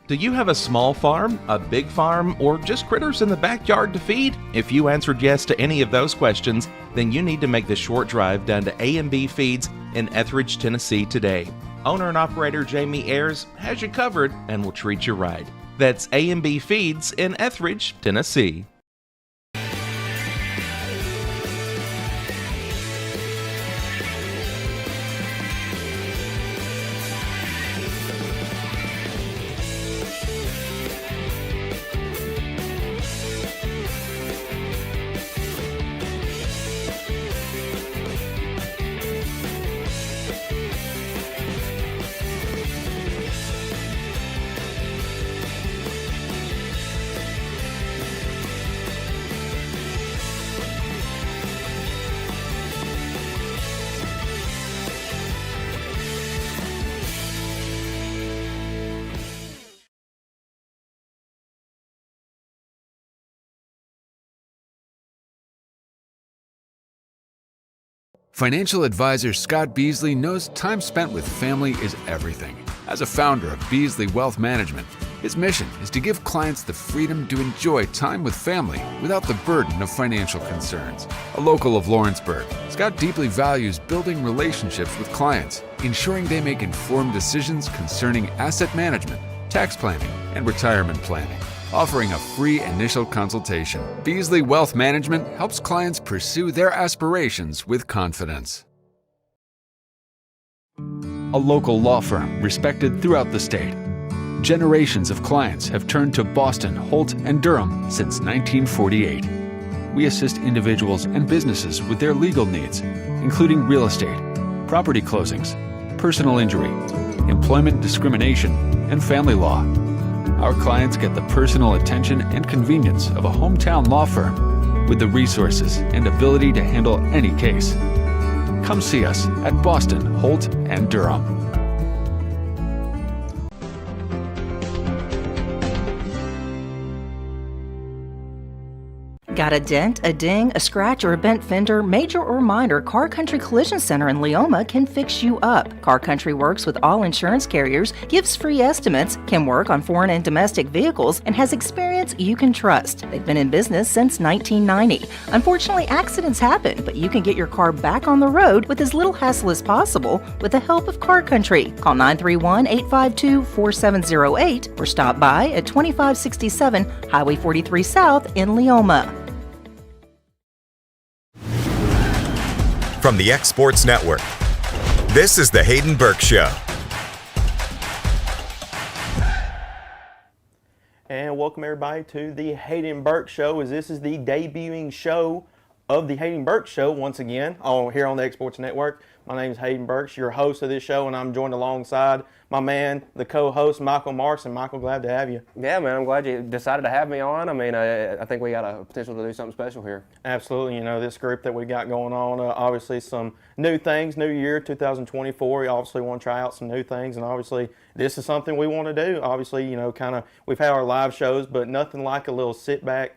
Do you have a small farm, a big farm, or just critters in the backyard to feed? If you answered yes to any of those questions, then you need to make the short drive down to A&B Feeds in Etheridge, Tennessee today. Owner and operator Jamie Ayers has you covered and will treat you right. That's A&B Feeds in Etheridge, Tennessee. Financial advisor Scott Beasley knows time spent with family is everything. As a founder of Beasley Wealth Management, his mission is to give clients the freedom to enjoy time with family without the burden of financial concerns. A local of Lawrenceburg, Scott deeply values building relationships with clients, ensuring they make informed decisions concerning asset management, tax planning, and retirement planning. Offering a free initial consultation, Beasley Wealth Management helps clients pursue their aspirations with confidence. A local law firm respected throughout the state. Generations of clients have turned to Boston, Holt, and Durham since 1948. We assist individuals and businesses with their legal needs, including real estate, property closings, personal injury, employment discrimination, and family law. Our clients get the personal attention and convenience of a hometown law firm with the resources and ability to handle any case. Come see us at Boston, Holt, and Durham. Got a dent, a ding, a scratch, or a bent fender? Major or minor, Car Country Collision Center in Leoma can fix you up. Car Country works with all insurance carriers, gives free estimates, can work on foreign and domestic vehicles, and has experience you can trust. They've been in business since 1990. Unfortunately, accidents happen, but you can get your car back on the road with as little hassle as possible with the help of Car Country. Call 931-852-4708 or stop by at 2567 Highway 43 South in Leoma. From the X Sports Network, this is the Hayden Burks Show. And welcome everybody to the Hayden Burks Show, as this is the debuting show of the Hayden Burks Show once again here on the X Sports Network. My name is Hayden Burks, your host of this show, and I'm joined alongside my man, the co-host, Michael Marks. And Michael, glad to have you. Yeah, man, I'm glad you decided to have me on. I mean, I think we got a potential to do something special here. Absolutely. You know, this group that we got going on, obviously some new things, new year, 2024. We obviously want to try out some new things, and obviously this is something we want to do. Obviously, you know, kind of, we've had our live shows, but nothing like a little sit back,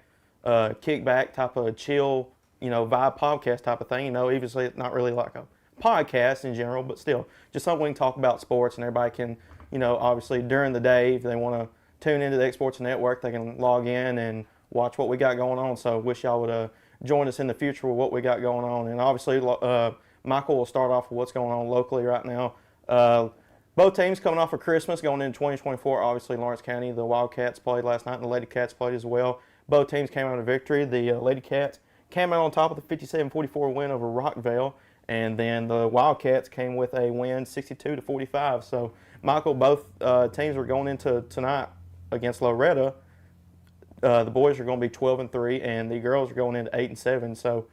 kick back type of chill, you know, vibe podcast type of thing. You know, obviously it's not really like a podcast in general, but still just something we can talk about sports, and everybody can, you know, obviously during the day, if they want to tune into the X Sports Network, they can log in and watch what we got going on. So wish y'all would join us in the future with what we got going on. And obviously Michael will start off with what's going on locally right now. Both teams coming off of Christmas going into 2024. Obviously Lawrence County, the Wildcats played last night and the Lady Cats played as well. Both teams came out of victory. The Lady Cats came out on top with a 57-44 win over Rockvale. And then the Wildcats came with a win, 62-45. So, Michael, both teams were going into tonight against Loretta. The boys are going to be 12-3, and the girls are going into 8-7. So,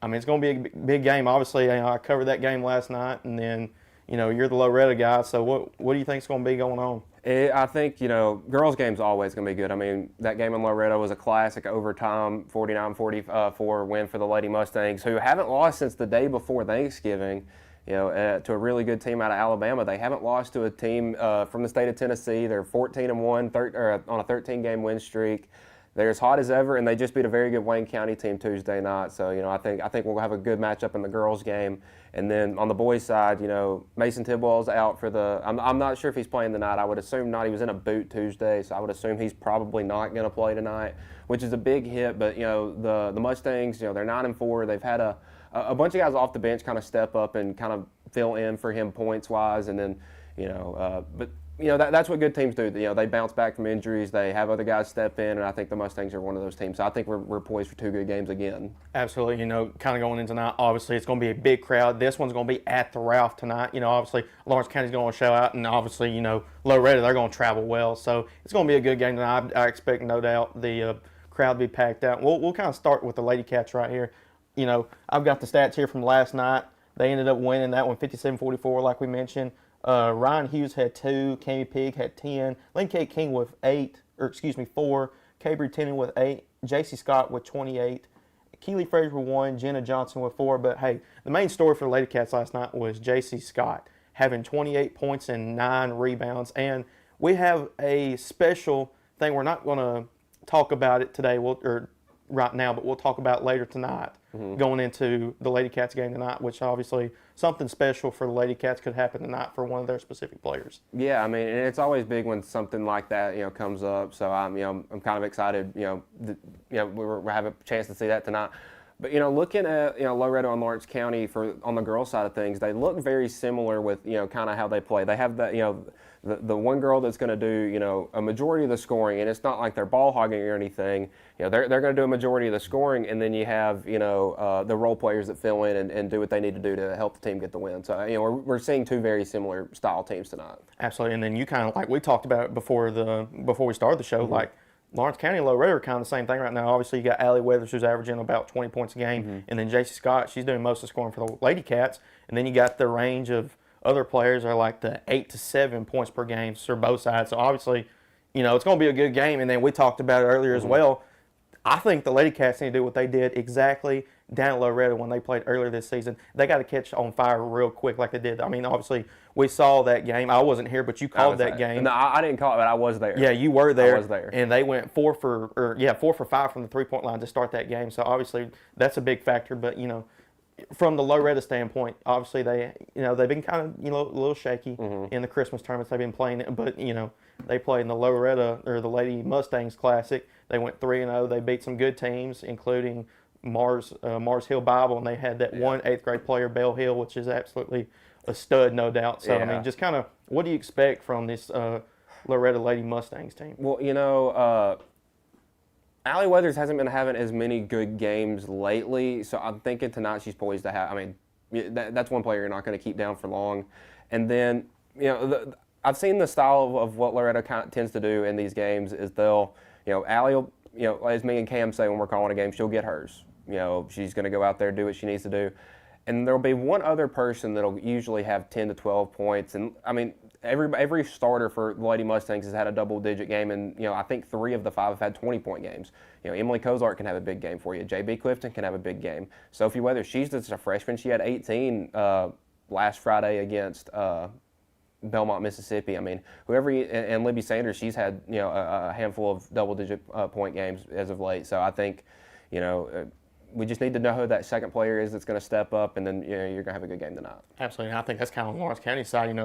I mean, it's going to be a big game. Obviously, you know, I covered that game last night, and then, you know, you're the Loretta guy. So, what do you think is going to be going on? I think, you know, girls' game's always going to be good. I mean, that game in Loretta was a classic overtime 49-44 win for the Lady Mustangs, who haven't lost since the day before Thanksgiving, you know, to a really good team out of Alabama. They haven't lost to a team from the state of Tennessee. They're 14-1 on a 13-game win streak. they're as hot as ever, and they just beat a very good Wayne County team Tuesday night. So, I think we'll have a good matchup in the girls' game. And then on the boys' side, Mason Tidwell's out for the. I'm not sure if he's playing tonight. I would assume not. He was in a boot Tuesday, so I would assume he's probably not going to play tonight, which is a big hit. But the Mustangs, they're 9-4. They've had a bunch of guys off the bench kind of step up and kind of fill in for him points wise, and then but. That's what good teams do. They bounce back from injuries. They have other guys step in, and I think the Mustangs are one of those teams. So I think we're poised for 2 good games again. Absolutely. Kind of going into tonight, obviously it's going to be a big crowd. This one's going to be at the Ralph tonight. Obviously Lawrence County's going to show out, and obviously, Loretto, they're going to travel well. So it's going to be a good game tonight. I expect, no doubt, the crowd to be packed out. We'll kind of start with the Lady Cats right here. I've got the stats here from last night. They ended up winning that one 57-44, like we mentioned. Ryan Hughes had 2, Cami Pig had 10, Lynn Kate King with 4, Cabry Tennant with 8, JC Scott with 28, Keely Frazier with 1, Jenna Johnson with 4. But hey, the main story for the Lady Cats last night was JC Scott having 28 points and 9 rebounds. And we have a special thing. We're not going to talk about it today, or right now, but we'll talk about it later tonight. Going into the Lady Cats game tonight, which obviously something special for the Lady Cats could happen tonight for one of their specific players. Yeah, and it's always big when something like that comes up. So I'm kind of excited. We have a chance to see that tonight. But looking at Loretto and Lawrence County on the girls' side of things, they look very similar with kind of how they play. They have that the one girl that's going to do a majority of the scoring, and it's not like they're ball hogging or anything. They're going to do a majority of the scoring, and then you have the role players that fill in and do what they need to do to help the team get the win. So we're seeing 2 very similar style teams tonight. Absolutely, and then you kind of like we talked about it before we started the show, like Lawrence County and Loretto are kind of the same thing right now. Obviously, you got Allie Weathers, who's averaging about 20 points a game, and then JC Scott, she's doing most of the scoring for the Lady Cats. And then you got the range of other players are like the 8 to 7 points per game for both sides. So obviously, it's going to be a good game. And then we talked about it earlier as well. I think the Lady Cats need to do what they did exactly down at Loretto when they played earlier this season. They got to catch on fire real quick like they did. I mean, obviously, we saw that game. I wasn't here, but you called that game. No, I didn't call it, but I was there. Yeah, you were there. I was there. And they went 4 for 5 from the three-point line to start that game. So obviously, that's a big factor. But from the Loretto standpoint, obviously they've been kind of a little shaky in the Christmas tournaments they've been playing. But they played in the Loretto or the Lady Mustangs Classic. They went 3-0. They beat some good teams, including Mars Hill Bible, and they had that one 8th grade player, Bell Hill, which is absolutely a stud, no doubt. So I mean, just kind of what do you expect from this Loretto Lady Mustangs team? Well, Allie Weathers hasn't been having as many good games lately, so I'm thinking tonight she's poised to have. I mean, that's one player you're not going to keep down for long. And then I've seen the style of what Loretto kind of tends to do in these games is they'll Allie will, as me and Cam say when we're calling a game, she'll get hers. She's going to go out there, do what she needs to do. And there'll be one other person that'll usually have 10 to 12 points. And, I mean, every starter for the Lady Mustangs has had a double-digit game, and, I think 3 of the 5 have had 20-point games. Emily Cozart can have a big game for you. J.B. Clifton can have a big game. Sophie Weathers, she's just a freshman. She had 18 last Friday against Belmont, Mississippi. I mean, and Libby Sanders, she's had a handful of double-digit point games as of late. So I think we just need to know who that second player is that's going to step up, and then you're going to have a good game tonight. Absolutely, and I think that's kind of Lawrence County side.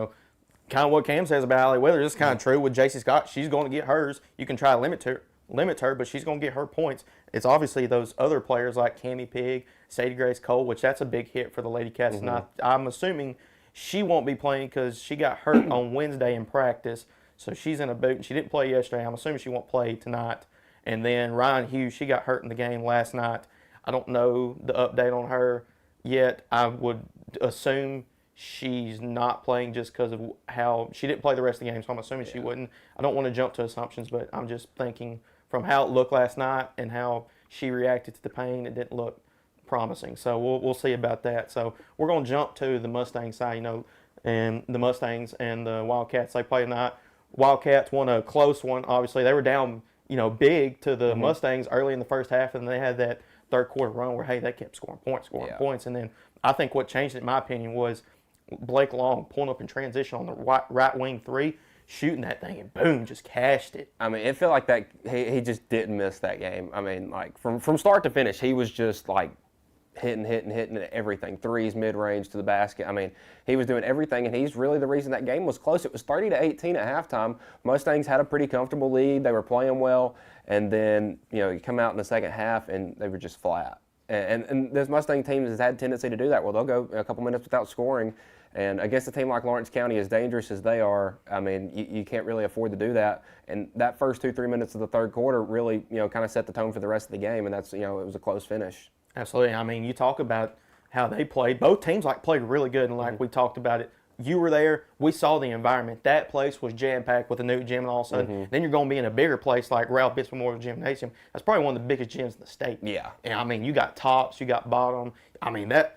Kind of what Cam says about Allie Weathers. It's kind of true with JC Scott. She's going to get hers. You can try to limit her, but she's going to get her points. It's obviously those other players like Cami Pig, Sadie Grace Cole, which that's a big hit for the Lady Cats. And I'm assuming she won't be playing because she got hurt on Wednesday in practice, so she's in a boot, and she didn't play yesterday. I'm assuming she won't play tonight. And then Ryan Hughes, she got hurt in the game last night. I don't know the update on her yet. I would assume she's not playing just because of how she didn't play the rest of the game, so I'm assuming she wouldn't. I don't want to jump to assumptions, but I'm just thinking from how it looked last night and how she reacted to the pain, it didn't look promising. So we'll see about that. So we're going to jump to the Mustang side, and the Mustangs and the Wildcats. They play tonight. Wildcats won a close one. Obviously, they were down, big to the Mustangs early in the first half, and they had that third quarter run where, hey, they kept scoring points. And then I think what changed it, in my opinion, was Blake Long pulling up in transition on the right wing 3. shooting that thing, and boom, just cashed it. I mean, it felt like that he just didn't miss that game. I mean, like from start to finish, he was just like hitting everything. Threes, mid-range to the basket. I mean, he was doing everything, and he's really the reason that game was close. It was 30-18 at halftime. Mustangs had a pretty comfortable lead. They were playing well, and then, you come out in the second half, and they were just flat. And this Mustang team has had a tendency to do that. Well, they'll go a couple minutes without scoring, and against a team like Lawrence County, as dangerous as they are, I mean, you can't really afford to do that. And that first 2-3 minutes of the third quarter really, kind of set the tone for the rest of the game, and that's, it was a close finish. Absolutely. I mean, you talk about how they played. Both teams played really good, and we talked about it. You were there. We saw the environment. That place was jam-packed with a new gym, and all of a sudden, then you're going to be in a bigger place like Ralph Bitts Memorial Gymnasium. That's probably one of the biggest gyms in the state. Yeah. And, I mean, you got tops, you got bottom. I mean, that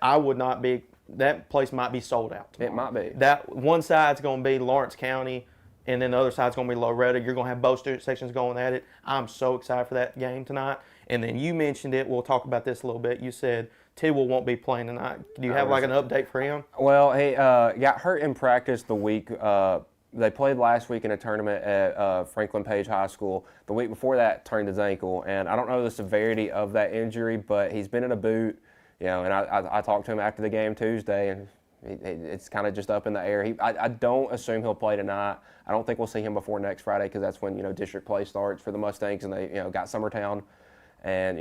place might be sold out tomorrow. It might be. That one side's going to be Lawrence County, and then the other side's going to be Loretta. You're going to have both sections going at it. I'm so excited for that game tonight. And then you mentioned it. We'll talk about this a little bit. You said Tidwell won't be playing tonight. Do you have an update for him? Well, he got hurt in practice the week. They played last week in a tournament at Franklin Page High School. The week before that, turned his ankle. And I don't know the severity of that injury, but he's been in a boot. And I talked to him after the game Tuesday, and it's kind of just up in the air. I don't assume he'll play tonight. I don't think we'll see him before next Friday because that's when district play starts for the Mustangs, and they got Summertown. And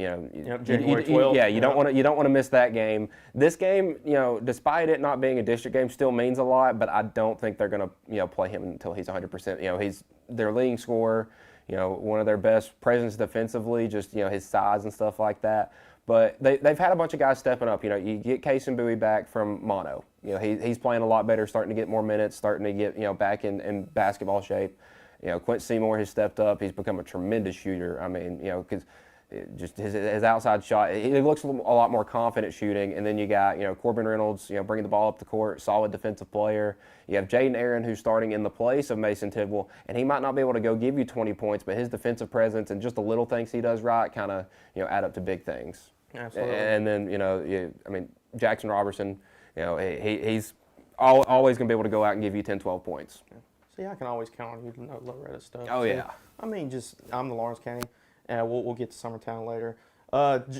January 12th. You don't want to miss that game. This game, despite it not being a district game, still means a lot. But I don't think they're going to play him until he's 100%. He's their leading scorer. One of their best presence defensively. Just his size and stuff like that. But they've had a bunch of guys stepping up. You get Case and Bowie back from mono. He's playing a lot better, starting to get more minutes, starting to get back in basketball shape. Quint Seymour has stepped up. He's become a tremendous shooter. I mean, because just his outside shot, he looks a lot more confident shooting. And then you got Corbin Reynolds, bringing the ball up the court, solid defensive player. You have Jaden Aaron, who's starting in the place of Mason Tidwell, and he might not be able to go give you 20 points, but his defensive presence and just the little things he does right kind of add up to big things. Absolutely. And then Jackson Robertson, he's always going to be able to go out and give you 10, 12 points. See, I can always count on you to know Loretta stuff. Oh, yeah. I mean, I'm the Lawrence County. We'll get to Summertown later.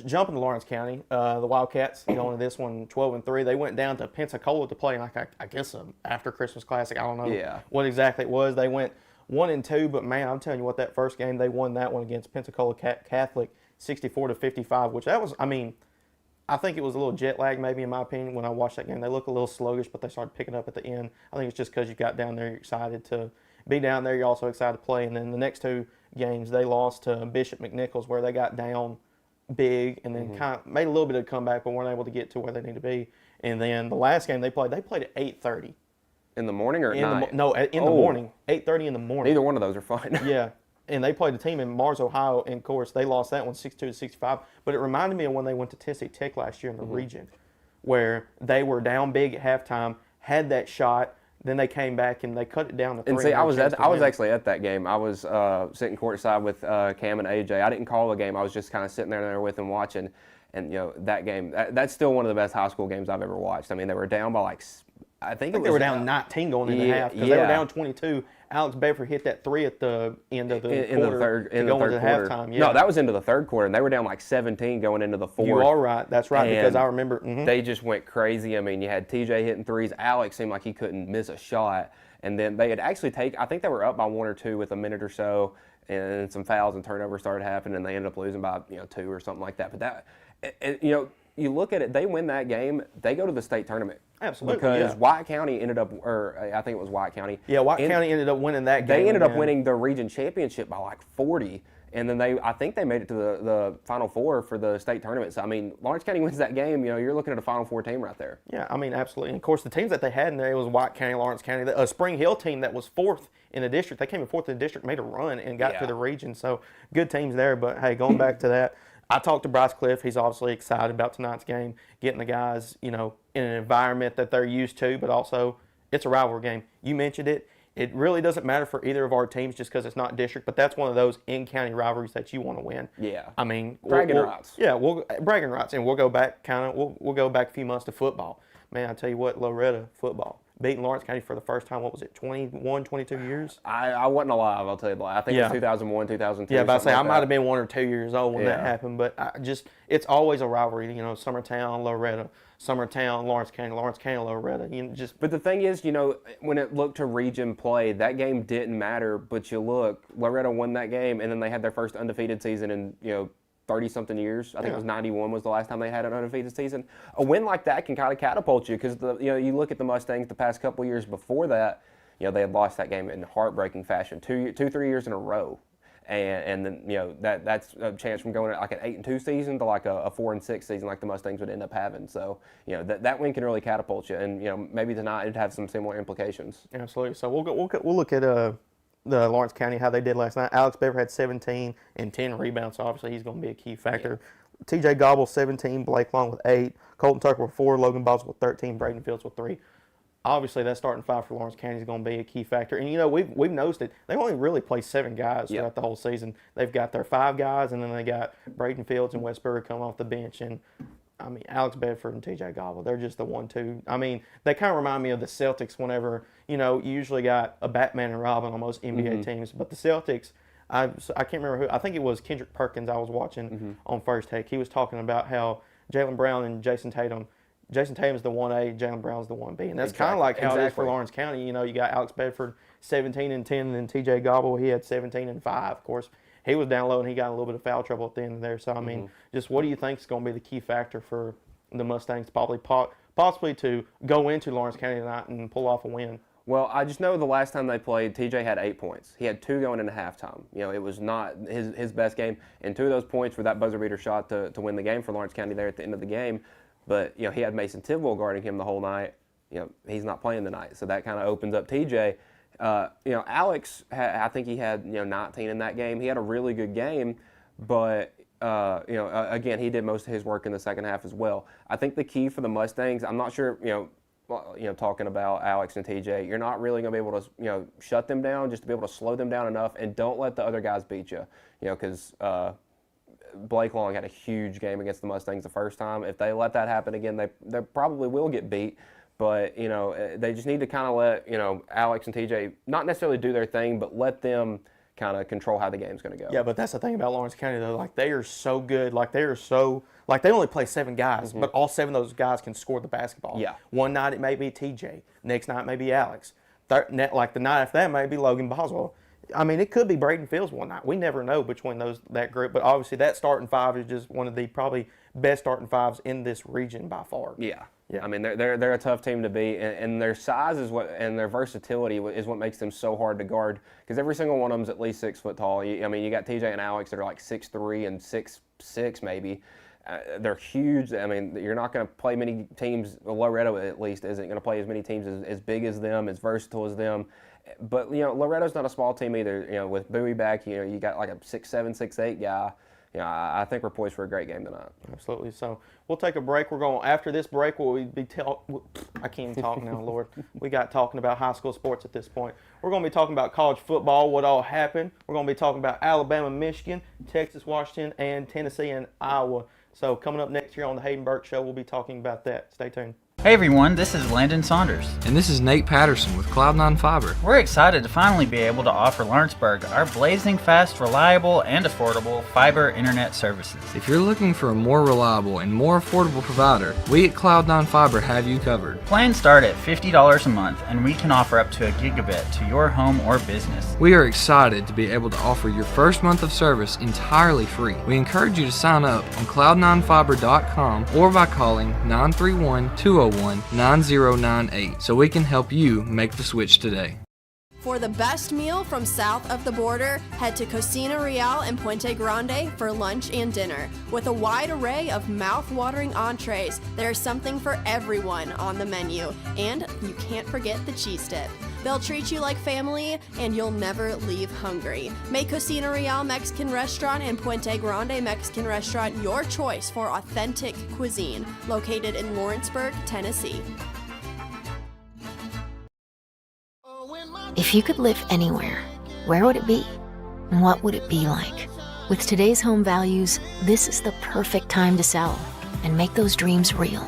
Jumping to Lawrence County, the Wildcats going to this one 12-3. They went down to Pensacola to play I guess after Christmas Classic. I don't know what exactly it was. They went 1-2, but man, I'm telling you what, that first game they won that one against Pensacola Catholic 64-55, which that was, I think it was a little jet lag maybe in my opinion when I watched that game. They look a little sluggish, but they started picking up at the end. I think it's just because you got down there, you're excited to be down there, you're also excited to play. And then the next two games, they lost to Bishop McNichols where they got down big and then kind of made a little bit of a comeback, but weren't able to get to where they need to be. And then the last game they played at 8:30. In the morning or at night? In the morning. 8:30 in the morning. Neither one of those are fun. Yeah. And they played a team in Mars, Ohio, and of course they lost that one 62-65. But it reminded me of when they went to Tennessee Tech last year in the region, where they were down big at halftime, had that shot, then they came back and they cut it down to 3. And see, I was actually at that game. I was sitting courtside with Cam and AJ. I didn't call the game. I was just kind of sitting there with them watching. And that game, that's still one of the best high school games I've ever watched. I mean, they were down by I think they were down 19 going into half because they were down 22. Alex Bedford hit that 3 at the end of the quarter to go into halftime. Yeah. No, that was into the third quarter, and they were down 17 going into the fourth. You are right. That's right, because I remember. They just went crazy. I mean, you had TJ hitting threes. Alex seemed like he couldn't miss a shot. And then they had actually I think they were up by 1 or 2 with a minute or so, and some fouls and turnovers started happening, and they ended up losing by 2 or something like that. But that, you look at it, they win that game, they go to the state tournament. Absolutely. Because White County ended up, or I think it was White County. Yeah, White County ended up winning that game. They ended up winning the region championship by 40. And then I think they made it to the Final Four for the state tournament. So, I mean, Lawrence County wins that game, you're looking at a Final Four team right there. Yeah, I mean, absolutely. And, of course, the teams that they had in there, it was White County, Lawrence County. A Spring Hill team that was 4th in the district. They came in 4th in the district, made a run, and got to the region. So, good teams there. But, hey, going back to that, I talked to Bryce Cliff. He's obviously excited about tonight's game, getting the guys, in an environment that they're used to, but also it's a rivalry game. You mentioned it. It really doesn't matter for either of our teams just because it's not district, but that's one of those in-county rivalries that you want to win. Yeah. I mean, bragging rights. Yeah, bragging rights, and we'll go back we'll go back a few months to football. Man, I tell you what, Loretta football. beating Lawrence County for the first time. What was it, 21, 22 years? I wasn't alive, I'll tell you the lie. I think it was 2001, 2002. Yeah, but I say like I might have been 1 or 2 years old when that happened. But it's always a rivalry. You know, Summertown, Loretta, Summertown, Lawrence County, Loretta. But the thing is, you know, when it looked to region play, that game didn't matter. But you look, Loretta won that game, and then they had their first undefeated season in 30-something years. I think it was 91 was the last time they had an undefeated season. A win like that can kind of catapult you because you look at the Mustangs the past couple of years before that, they had lost that game in heartbreaking fashion 3 years in a row, and then that's a chance from going like an 8-2 season to like a 4-6 season like the Mustangs would end up having. So that win can really catapult you, and maybe tonight it'd have some similar implications. Absolutely. So we'll look at the Lawrence County, how they did last night. Alex Bever had 17 and 10 rebounds, so obviously he's going to be a key factor. Yeah. TJ Gobble, 17, Blake Long with 8, Colton Tucker with 4, Logan Boswell with 13, Braden Fields with 3. Obviously, that starting 5 for Lawrence County is going to be a key factor. And, we've noticed it. They only really play 7 guys throughout the whole season. They've got their 5 guys, and then they got Braden Fields and Westbury coming off the bench. And, Alex Bedford and TJ Gobble, they're just the 1-2. They kind of remind me of the Celtics whenever, you usually got a Batman and Robin on most NBA teams. But the Celtics, I can't remember who. I think it was Kendrick Perkins I was watching on First Take. He was talking about how Jaylen Brown and Jason Tatum's the 1A, Jaylen Brown's the 1B. And that's kind of like how it is for Lawrence County. You got Alex Bedford, 17 and 10, and then TJ Gobble, he had 17 and 5. Of course, he was down low and he got a little bit of foul trouble at the end of there. So, just what do you think is going to be the key factor for the Mustangs possibly to go into Lawrence County tonight and pull off a win? Well, I just know the last time they played, TJ had 8 points. He had 2 going into halftime. It was not his best game. And 2 of those points were that buzzer beater shot to win the game for Lawrence County there at the end of the game. But, he had Mason Tidwell guarding him the whole night. He's not playing tonight. So that kind of opens up TJ. Alex, I think he had 19 in that game. He had a really good game, but again, he did most of his work in the second half as well. I think the key for the Mustangs, I'm not sure, talking about Alex and TJ, you're not really going to be able to shut them down, just to be able to slow them down enough, and don't let the other guys beat you. Because Blake Long had a huge game against the Mustangs the first time. If they let that happen again, they probably will get beat. But, they just need to kind of let, Alex and TJ not necessarily do their thing, but let them kind of control how the game's going to go. Yeah, but that's the thing about Lawrence County, though. Like, they are so good. Like, they only play 7 guys, but all 7 of those guys can score the basketball. Yeah. One night it may be TJ. Next night it may be Alex. The night after that it may be Logan Boswell. It could be Braden Fields one night. We never know between that group. But obviously that starting 5 is just one of the probably best starting 5s in this region by far. Yeah. Yeah. They're a tough team to beat, and their size and their versatility is what makes them so hard to guard. Because every single one of them is at least 6 foot tall. You got TJ and Alex that are like 6'3" and 6'6" maybe. They're huge. You're not going to play many teams. Loretto at least isn't going to play as many teams as big as them, as versatile as them. But Loretto's not a small team either. With Bowie back, you got like a 6'7", 6'8" guy. I think we're poised for a great game tonight. Absolutely. So we'll take a break. After this break, I can't even talk now, Lord. We got talking about high school sports at this point. We're going to be talking about college football, what all happened. We're going to be talking about Alabama, Michigan, Texas, Washington, and Tennessee and Iowa. So coming up next here on the Hayden Burks Show, we'll be talking about that. Stay tuned. Hey everyone, this is Landon Saunders. And this is Nate Patterson with Cloud9 Fiber. We're excited to finally be able to offer Lawrenceburg our blazing fast, reliable, and affordable fiber internet services. If you're looking for a more reliable and more affordable provider, we at Cloud9 Fiber have you covered. Plans start at $50 a month, and we can offer up to a gigabit to your home or business. We are excited to be able to offer your first month of service entirely free. We encourage you to sign up on cloud9fiber.com or by calling 931-201-9098 so we can help you make the switch today. For the best meal from south of the border, head to Cocina Real in Puente Grande for lunch and dinner. With a wide array of mouth-watering entrees, there's something for everyone on the menu. And you can't forget the cheese dip. They'll treat you like family, and you'll never leave hungry. Make Cocina Real Mexican Restaurant and Puente Grande Mexican Restaurant your choice for authentic cuisine, located in Lawrenceburg, Tennessee. If you could live anywhere, where would it be? And what would it be like? With today's home values, this is the perfect time to sell and make those dreams real.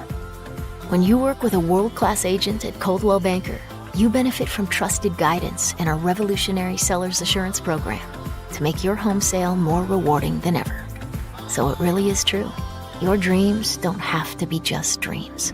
When you work with a world-class agent at Coldwell Banker, you benefit from trusted guidance in our revolutionary Seller's Assurance program to make your home sale more rewarding than ever. So it really is true. Your dreams don't have to be just dreams.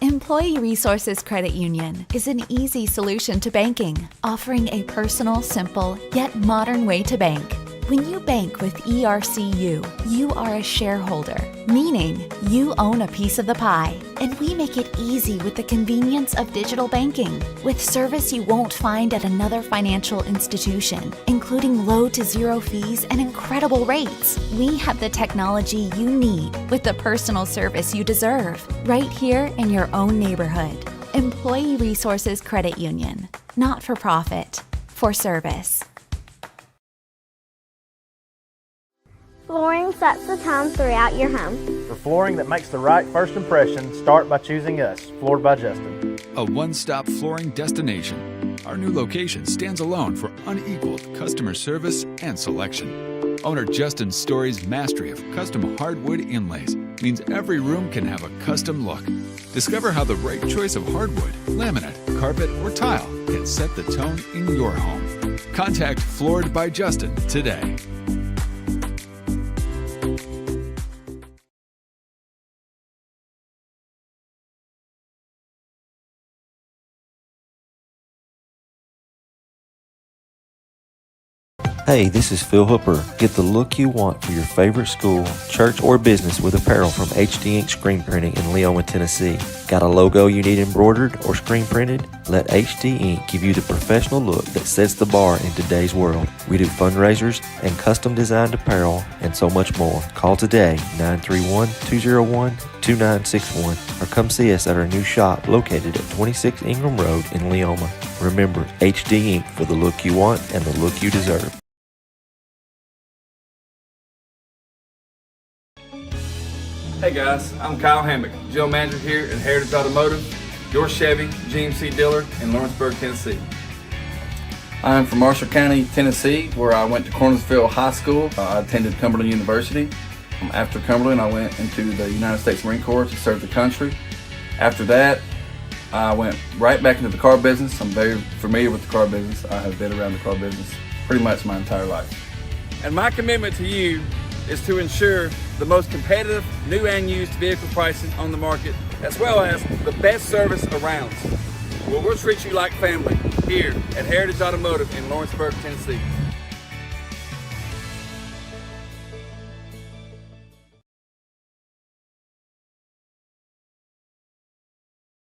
Employee Resources Credit Union is an easy solution to banking, offering a personal, simple, yet modern way to bank. When you bank with ERCU, you are a shareholder, meaning you own a piece of the pie, and we make it easy with the convenience of digital banking, with service you won't find at another financial institution, including low to zero fees and incredible rates. We have the technology you need with the personal service you deserve, right here in your own neighborhood. Employee Resources Credit Union, not for profit, for service. Flooring sets the tone throughout your home. For flooring that makes the right first impression, start by choosing us, Floored by Justin. A one-stop flooring destination. Our new location stands alone for unequaled customer service and selection. Owner Justin Story's mastery of custom hardwood inlays means every room can have a custom look. Discover how the right choice of hardwood, laminate, carpet, or tile can set the tone in your home. Contact Floored by Justin today. Hey, this is Phil Hooper. Get the look you want for your favorite school, church, or business with apparel from HD Ink Screen Printing in Leoma, Tennessee. Got a logo you need embroidered or screen printed? Let HD Ink give you the professional look that sets the bar in today's world. We do fundraisers and custom designed apparel and so much more. Call today, 931-201-2961, or come see us at our new shop located at 26 Ingram Road in Leoma. Remember, HD Ink for the look you want and the look you deserve. Hey guys, I'm Kyle Hammock, General Manager here at Heritage Automotive, your Chevy GMC dealer in Lawrenceburg, Tennessee. I'm from Marshall County, Tennessee, where I went to Cornersville High School. I attended Cumberland University. After Cumberland, I went into the United States Marine Corps to serve the country. After that, I went right back into the car business. I'm very familiar with the car business. I have been around the car business pretty much my entire life. And my commitment to you is to ensure the most competitive new and used vehicle pricing on the market, as well as the best service around. Well, we'll treat you like family here at Heritage Automotive in Lawrenceburg, Tennessee.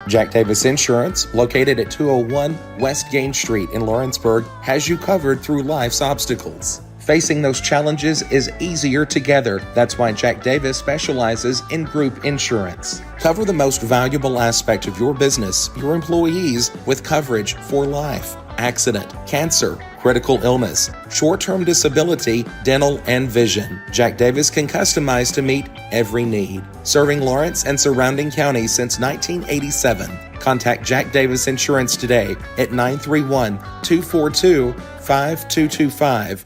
Jack Davis Insurance, located at 201 West Gain Street in Lawrenceburg, has you covered through life's obstacles. Facing those challenges is easier together. That's why Jack Davis specializes in group insurance. Cover the most valuable aspect of your business, your employees, with coverage for life, accident, cancer, critical illness, short-term disability, dental, and vision. Jack Davis can customize to meet every need. Serving Lawrence and surrounding counties since 1987. Contact Jack Davis Insurance today at 931-242-5225.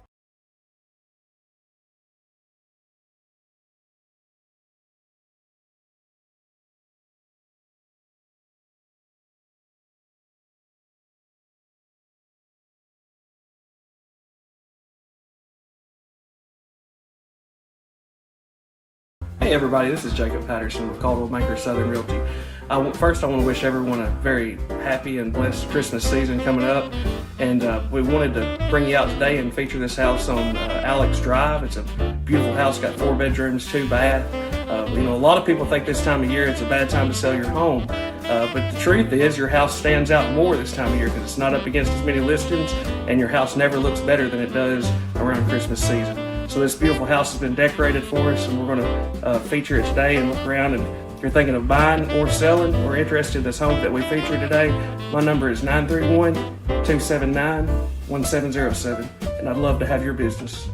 Hey everybody, this is Jacob Patterson with Caldwell Banker Southern Realty. First I want to wish everyone a very happy and blessed Christmas season coming up, and we wanted to bring you out today and feature this house on Alex Drive. It's a beautiful house, got 4 bedrooms, 2 bath. A lot of people think this time of year it's a bad time to sell your home, but the truth is your house stands out more this time of year because it's not up against as many listings, and your house never looks better than it does around Christmas season. So this beautiful house has been decorated for us, and we're going to feature it today and look around. And if you're thinking of buying or selling or interested in this home that we feature today, my number is 931-279-1707, and I'd love to have your business.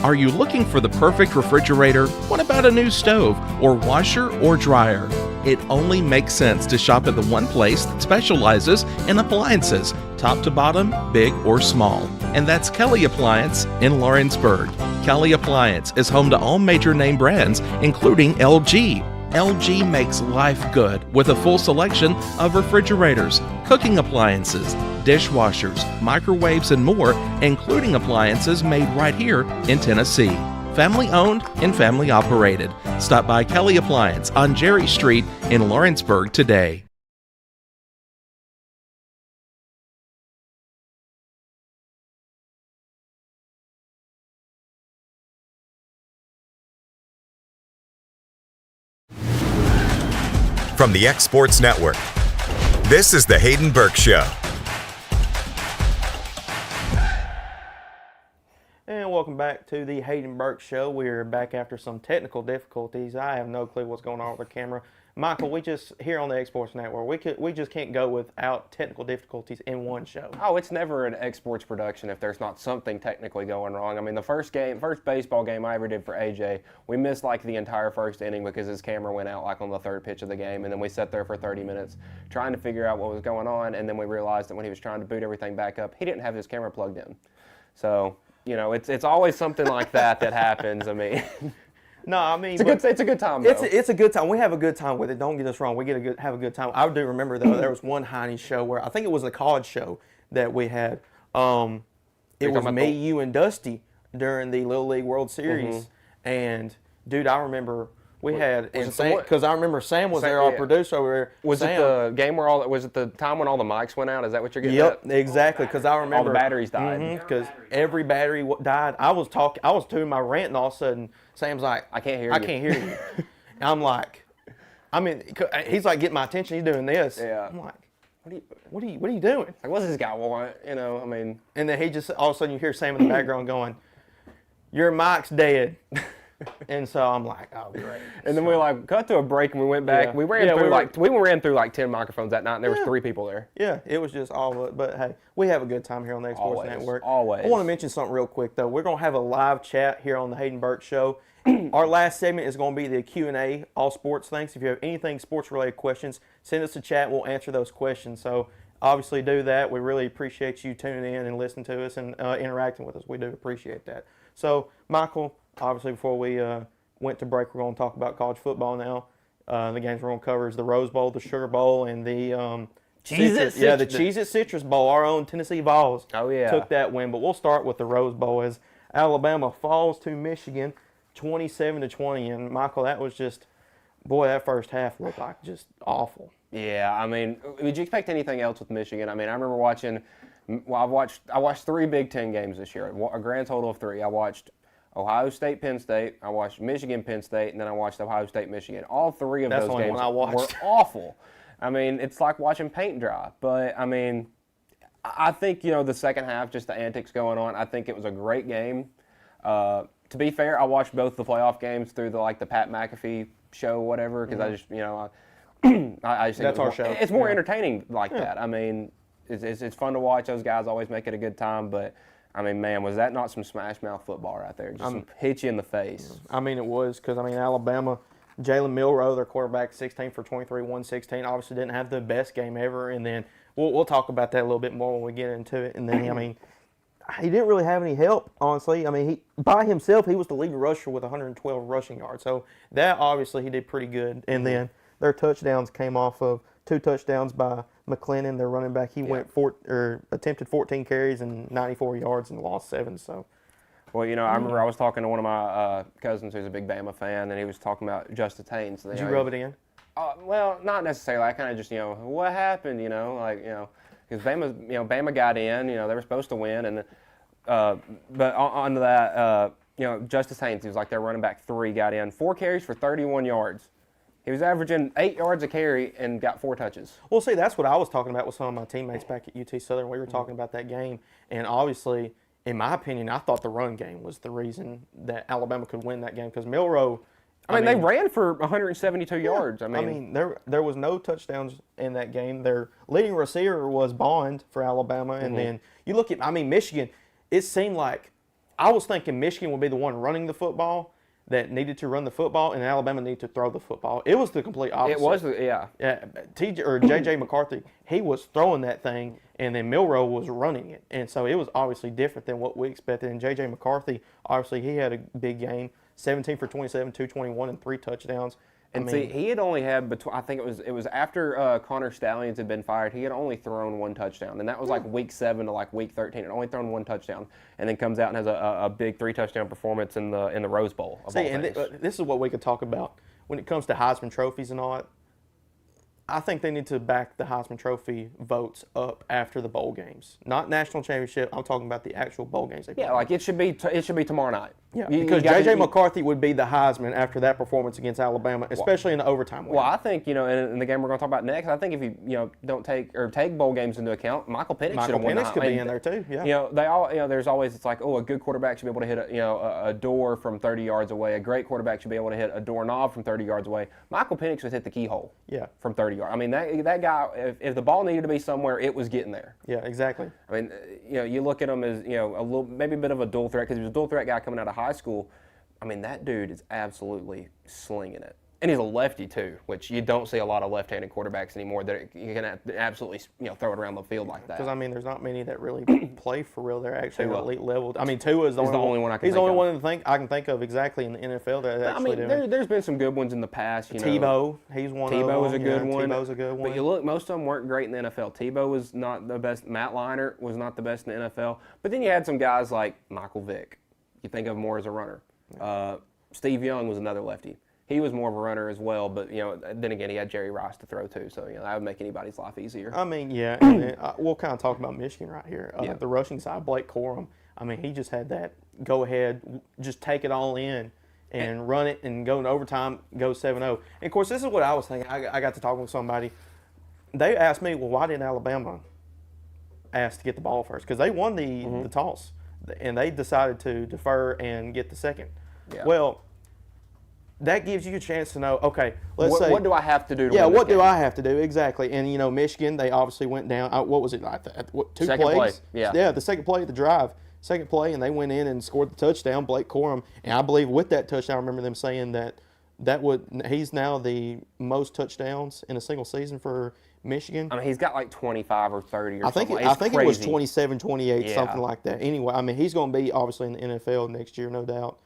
Are you looking for the perfect refrigerator? What about a new stove or washer or dryer? It only makes sense to shop at the one place that specializes in appliances, top to bottom, big or small. And that's Kelly Appliance in Lawrenceburg. Kelly Appliance is home to all major name brands, including LG. LG makes life good with a full selection of refrigerators, cooking appliances, dishwashers, microwaves, and more, including appliances made right here in Tennessee. Family owned and family operated. Stop by Kelly Appliance on Jerry Street in Lawrenceburg today. From the X Sports Network, this is the Hayden Burks Show. And welcome back to the Hayden Burks Show. We're back after some technical difficulties. I have no clue what's going on with the camera. Michael, we just, here on the X Sports Network, we just can't go without technical difficulties in one show. Oh, it's never an X Sports production if there's not something technically going wrong. I mean, the first baseball game I ever did for AJ, we missed like the entire first inning because his camera went out like on the third pitch of the game, and then we sat there for 30 minutes trying to figure out what was going on, and then we realized that when he was trying to boot everything back up, he didn't have his camera plugged in. So, you know, it's always something like that happens. I mean... No, I mean, it's a good time, though. It's a good time. We have a good time with it. Don't get us wrong. We have a good time. I do remember, though, there was one Heine show where I think it was a college show that we had. It was me, you, and Dusty during the Little League World Series. And, dude, I remember we had, because I remember Sam was there, our producer over there. Was it the game where was it the time when all the mics went out? Is that what you're getting at? Yep, exactly, because I remember. All the batteries died. Because every battery died. I was doing my rant, and all of a sudden, Sam's like, I can't hear you. And I'm like, he's like getting my attention. He's doing this. Yeah. I'm like, what are you doing? Like, what does this guy want? You know, I mean. And then he just, all of a sudden you hear Sam in the background going, your mic's dead. And so I'm like, oh, great. And then we like cut to a break and we went back. Yeah. We ran through like 10 microphones that night, and there was 3 people there. Yeah, it was just all of it. But hey, we have a good time here on the X Sports Network. Always. I want to mention something real quick though. We're gonna have a live chat here on the Hayden Burks Show. Our last segment is going to be the Q&A, all sports things. If you have anything sports-related questions, send us a chat. We'll answer those questions. So obviously do that. We really appreciate you tuning in and listening to us and interacting with us. We do appreciate that. So, Michael, obviously before we went to break, we're going to talk about college football now. The games we're going to cover is the Rose Bowl, the Sugar Bowl, and the Cheez-It Citrus Bowl. Our own Tennessee Vols took that win. But we'll start with the Rose Bowl as Alabama falls to Michigan 27-20. And, Michael, that was just, boy, that first half looked like just awful. Yeah, I mean, would you expect anything else with Michigan? I mean, I remember watching, I watched 3 Big Ten games this year, a grand total of 3. I watched Ohio State, Penn State, I watched Michigan, Penn State, and then I watched Ohio State, Michigan. All 3 of those games were awful. I mean, it's like watching paint dry. But, I mean, I think, you know, the second half, just the antics going on, I think it was a great game. To be fair, I watched both the playoff games through the Pat McAfee show, whatever, because I just, you know, I just think that's our show. It's more entertaining like that. I mean, it's fun to watch. Those guys always make it a good time, but I mean, man, was that not some smash mouth football right there? Just hit you in the face. I mean, it was because, I mean, Alabama, Jalen Milroe, their quarterback, 16 for 23, 116, obviously didn't have the best game ever. And then we'll talk about that a little bit more when we get into it. And then, I mean, he didn't really have any help, honestly. I mean, by himself, he was the lead rusher with 112 rushing yards. So that, obviously, he did pretty good. And then their touchdowns came off of 2 touchdowns by McLennan, their running back. He attempted 14 carries and 94 yards and lost 7. So, well, you know, I remember I was talking to one of my cousins who's a big Bama fan, and he was talking about Justice Haynes. Did you rub it in? Well, not necessarily. I kind of just, what happened, because Bama got in, they were supposed to win, and but on to that, Justice Haynes, he was like their running back 3, got in, 4 carries for 31 yards. He was averaging 8 yards a carry and got 4 touches. Well, see, that's what I was talking about with some of my teammates back at UT Southern. We were talking about that game, and obviously, in my opinion, I thought the run game was the reason that Alabama could win that game because Milroe. I mean, they ran for 172 yards. I mean, there was no touchdowns in that game. Their leading receiver was Bond for Alabama, and then you look at, Michigan. It seemed like I was thinking Michigan would be the one running the football that needed to run the football, and Alabama needed to throw the football. It was the complete opposite. It was, yeah. Yeah, J.J. McCarthy, he was throwing that thing, and then Milroe was running it, and so it was obviously different than what we expected. And J.J. McCarthy, obviously, he had a big game. 17 for 27, 221, and 3 touchdowns. And see, he had only had I think it was after Connor Stallions had been fired. He had only thrown 1 touchdown, and that was like week 7 to like week 13. He'd only thrown 1 touchdown, and then comes out and has a big 3 touchdown performance in the Rose Bowl. This is what we could talk about when it comes to Heisman trophies and all that. I think they need to back the Heisman Trophy votes up after the bowl games, not national championship. I'm talking about the actual bowl games. Yeah, like it should be tomorrow night. Yeah, because J.J. McCarthy would be the Heisman after that performance against Alabama, especially in the overtime win. Well, I think in the game we're going to talk about next, I think if you don't take bowl games into account, Michael Penix should have won. Michael Penix could be in there too. Yeah. They all there's always it's like a good quarterback should be able to hit a door from 30 yards away. A great quarterback should be able to hit a doorknob from 30 yards away. Michael Penix would hit the keyhole. Yeah. From 30 yards. I mean that guy, if the ball needed to be somewhere, it was getting there. Yeah, exactly. I mean, you look at him as maybe a bit of a dual threat because he was a dual threat guy coming out of high school. I mean, that dude is absolutely slinging it. And he's a lefty, too, which you don't see a lot of left-handed quarterbacks anymore that you can absolutely throw it around the field like that. Because, there's not many that really play for real. They're actually at elite level. Tua is the only one I can think of. He's the only one I can think of exactly in the NFL that actually there's been some good ones in the past. Tebow, he's one of them. Tebow is a good one. Tebow's a good one. But you look, most of them weren't great in the NFL. Tebow was not the best. Matt Leinart was not the best in the NFL. But then you had some guys like Michael Vick. You think of him more as a runner. Steve Young was another lefty. He was more of a runner as well, but then again, he had Jerry Rice to throw too, so that would make anybody's life easier. We'll kind of talk about Michigan right here. The rushing side, Blake Corum. He just had that go ahead, just take it all in and run it and go into overtime, go 7-0. And of course, this is what I was thinking. I got to talking with somebody. They asked me, well, why didn't Alabama ask to get the ball first? Because they won the toss, and they decided to defer and get the second. Yeah. Well, that gives you a chance to know, okay, let's say. What do I have to do to win what this do game? I have to do? Exactly. And, Michigan, they obviously went down. What was it like? 2 second plays? Play. Yeah. Yeah, the second play of the drive. Second play, and they went in and scored the touchdown, Blake Corum. And I believe with that touchdown, I remember them saying he's now the most touchdowns in a single season for Michigan. He's got like 25 or 30 or something. I think it was 27, 28, something like that. Anyway, he's going to be obviously in the NFL next year, no doubt.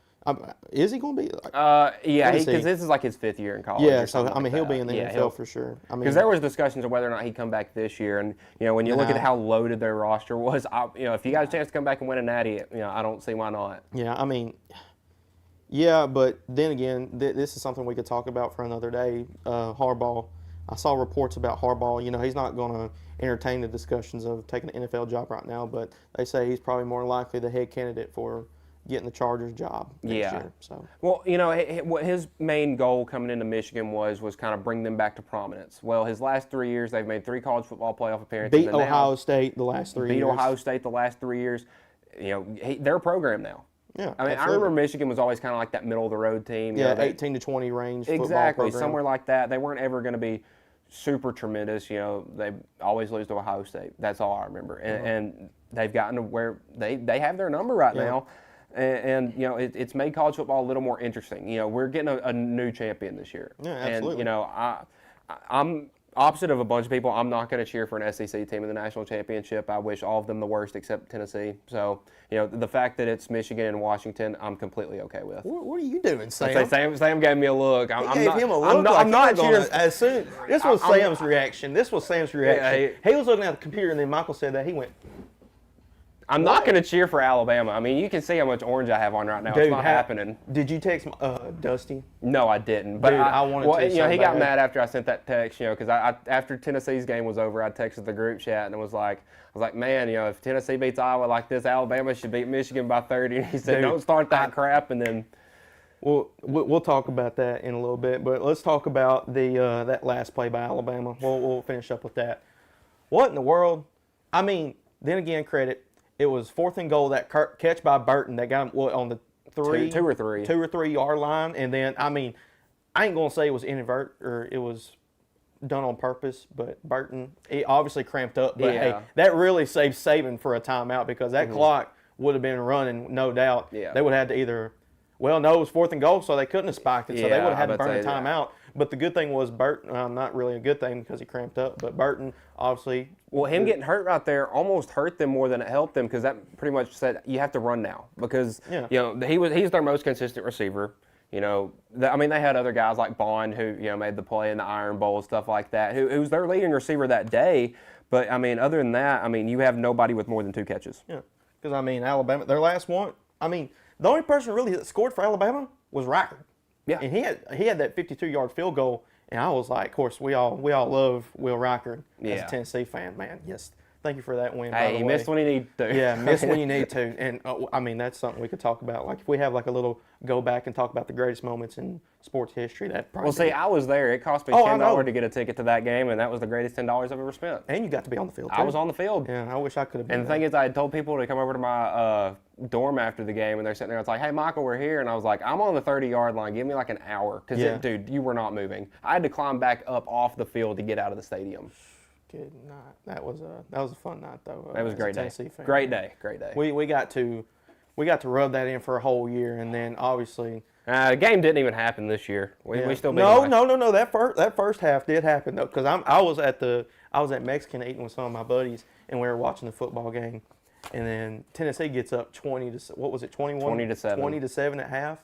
Is he going to be? Yeah, because this is like his 5th year in college. Yeah, so he'll be in the NFL for sure. Because there was discussions of whether or not he'd come back this year, and when you look at how loaded their roster was, if you got a chance to come back and win a natty, I don't see why not. Yeah, but then again, this is something we could talk about for another day. Harbaugh. I saw reports about Harbaugh. He's not going to entertain the discussions of taking an NFL job right now, but they say he's probably more likely the head candidate for getting the Chargers job next year. So. Well, what his main goal coming into Michigan was kind of bring them back to prominence. Well, his last 3 years, they've made 3 college football playoff appearances. Beat Ohio State the last 3 years. Beat Ohio State the last 3 years. They're a program now. Yeah, I remember Michigan was always kind of like that middle of the road team. Yeah, 18 to 20 range. Exactly, somewhere like that. They weren't ever going to be super tremendous. They always lose to Ohio State. That's all I remember. And they've gotten to where they have their number right now. And it's made college football a little more interesting. We're getting a new champion this year. Yeah, absolutely. And I'm opposite of a bunch of people. I'm not going to cheer for an SEC team in the national championship. I wish all of them the worst except Tennessee. So the fact that it's Michigan and Washington, I'm completely okay with. What are you doing, Sam? Sam gave me a look. He gave him a look. I'm not cheering. This was Sam's reaction. He was looking at the computer, and then Michael said that. He went. I'm not going to cheer for Alabama. I mean, you can see how much orange I have on right now. Dude, it's not happening. Did you text Dusty? No, I didn't. But Dude, I wanted to. He got mad after I sent that text, because after Tennessee's game was over, I texted the group chat and I was like, man, if Tennessee beats Iowa like this, Alabama should beat Michigan by 30. And he said, Dude, don't start that crap. And then, we'll talk about that in a little bit. But let's talk about the that last play by Alabama. We'll finish up with that. What in the world? I mean, then again, credit. It was 4th and goal, that catch by Burton that got him on the two or three yard line. And then, I mean, I ain't going to say it was inadvertent or it was done on purpose, but Burton, he obviously cramped up. But, hey, that really saved Saban for a timeout because that clock would have been running, no doubt. Yeah. They would have had to either, no, it was 4th and goal, so they couldn't have spiked it. So they would have had to burn a timeout. But the good thing was Burton, not really a good thing because he cramped up, but Burton obviously. Well, him getting hurt right there almost hurt them more than it helped them because that pretty much said you have to run now because he's their most consistent receiver. They had other guys like Bond who made the play in the Iron Bowl, stuff like that, who's their leading receiver that day. But I mean, other than that, I mean, you have nobody with more than 2 catches. Yeah, because I mean, Alabama, their last one. I mean, the only person really that scored for Alabama was Riker. Yeah, and he had that 52-yard field goal, and I was like, of course, we all love Will Riker as a Tennessee fan, man. Yes, thank you for that win. Hey, he missed when he needed to. Yeah, missed when you need to, and I mean that's something we could talk about. Like if we have like a little go back and talk about the greatest moments in sports history, that probably. Well, see, I was there. It cost me $10 to get a ticket to that game, and that was the greatest $10 I've ever spent. And you got to be on the field. I was on the field. Yeah, I wish I could have been. And the thing is, I had told people to come over to my dorm after the game, and they're sitting there. It's like, hey, Michael, we're here, and I was like, I'm on the 30-yard line. Give me like an hour, because dude, you were not moving. I had to climb back up off the field to get out of the stadium. Good night. That was a fun night though. That was a great day. Great day. We got to rub that in for a whole year, and then obviously. The game didn't even happen this year. We still beat No. That first half did happen though, because I was at Mexican eating with some of my buddies, and we were watching the football game, and then Tennessee gets up 21 to 7 at half,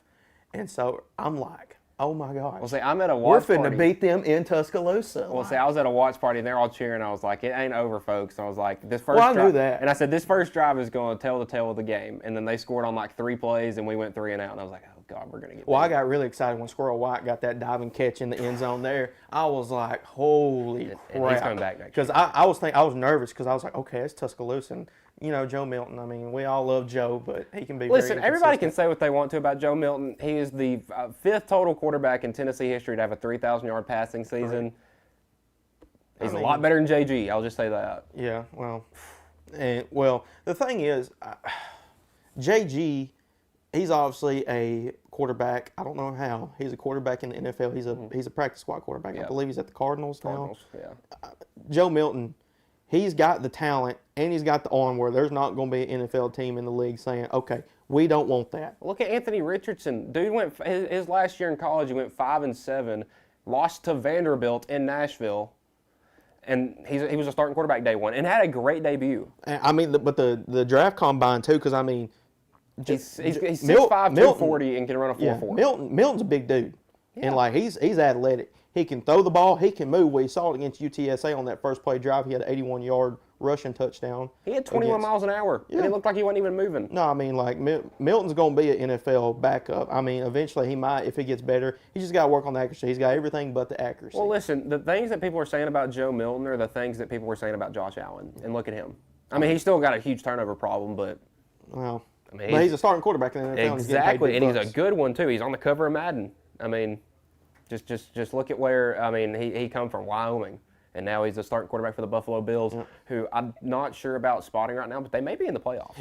and so I'm like, oh my gosh. Well, see, I'm at a watch party. We're finna beat them in Tuscaloosa. Well, see, I was at a watch party, and they're all cheering. I was like, it ain't over, folks. And I was like, this first I knew that. And I said, this first drive is going to tell the tale of the game. And then they scored on like 3 plays, and we went 3 and out. And I was like, oh, God, we're going to get Well, I got really excited when Squirrel White got that diving catch in the end zone there. I was like, holy crap. And he's coming back next year. Because I was nervous because I was like, okay, it's Tuscaloosa. And, Joe Milton, I mean, we all love Joe, but he can be Listen, everybody can say what they want to about Joe Milton. He is the 5th total quarterback in Tennessee history to have a 3,000-yard passing season. He's a lot better than JG, I'll just say that. Yeah, well, the thing is, JG, he's obviously a quarterback. I don't know how. He's a quarterback in the NFL. He's a practice squad quarterback. Yep. I believe he's at the Cardinals now. Joe Milton, he's got the talent and he's got the arm where there's not going to be an NFL team in the league saying, okay, we don't want that. Look at Anthony Richardson. Dude went his last year in college. He went 5-7, lost to Vanderbilt in Nashville, and he was a starting quarterback day 1 and had a great debut. I mean, but the draft combine too, because I mean, he's 6'5", 240, and can run a 4.4. Yeah, Milton's a big dude, and like he's athletic. He can throw the ball. He can move. We saw it against UTSA on that first play drive. He had an 81-yard rushing touchdown. He had 21 miles an hour, and it looked like he wasn't even moving. No, I mean, like, Milton's going to be an NFL backup. I mean, eventually he might, if he gets better. He just got to work on the accuracy. He's got everything but the accuracy. Well, listen, the things that people are saying about Joe Milton are the things that people were saying about Josh Allen, and look at him. I mean, he's still got a huge turnover problem, but... Well, I mean, but he's a starting quarterback in the NFL. Exactly, and he's a good one, too. He's on the cover of Madden. I mean... Just look at where, I mean, he come from Wyoming, and now he's a starting quarterback for the Buffalo Bills, who I'm not sure about spotting right now, but they may be in the playoffs.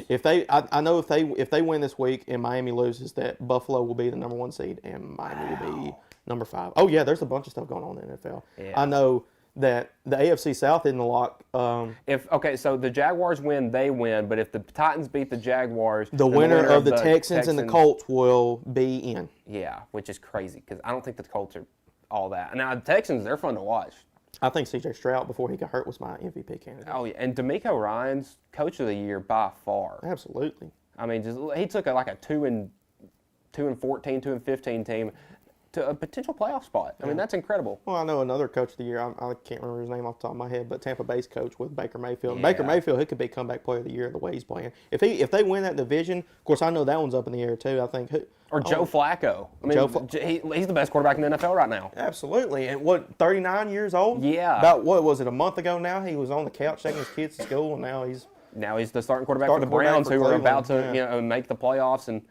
I know if they win this week and Miami loses, that Buffalo will be the number 1 seed and Miami will be number 5. Oh yeah, there's a bunch of stuff going on in the NFL. Yeah. I know that the AFC South isn't locked. So the Jaguars win, they win, but if the Titans beat the Jaguars, the winner of the Texans and the Colts will be in. Yeah, which is crazy because I don't think the Colts are all that. Now the Texans, they're fun to watch. I think C.J. Stroud before he got hurt was my MVP candidate. Oh yeah, and DeMeco Ryans, Coach of the Year by far. Absolutely. I mean, he took like a 2-14, 2-15 team to a potential playoff spot. I mean, that's incredible. Well, I know another coach of the year. I can't remember his name off the top of my head, but Tampa Bay's coach with Baker Mayfield. Baker Mayfield, he could be comeback player of the year the way he's playing. If they win that division, of course, I know that one's up in the air too. I think. Or Joe Flacco. I mean, he's the best quarterback in the NFL right now. Absolutely. And 39 years old? Yeah. About, what was it, a month ago now? He was on the couch taking his kids to school, and now he's the starting quarterback for the Browns, who are about to make the playoffs. And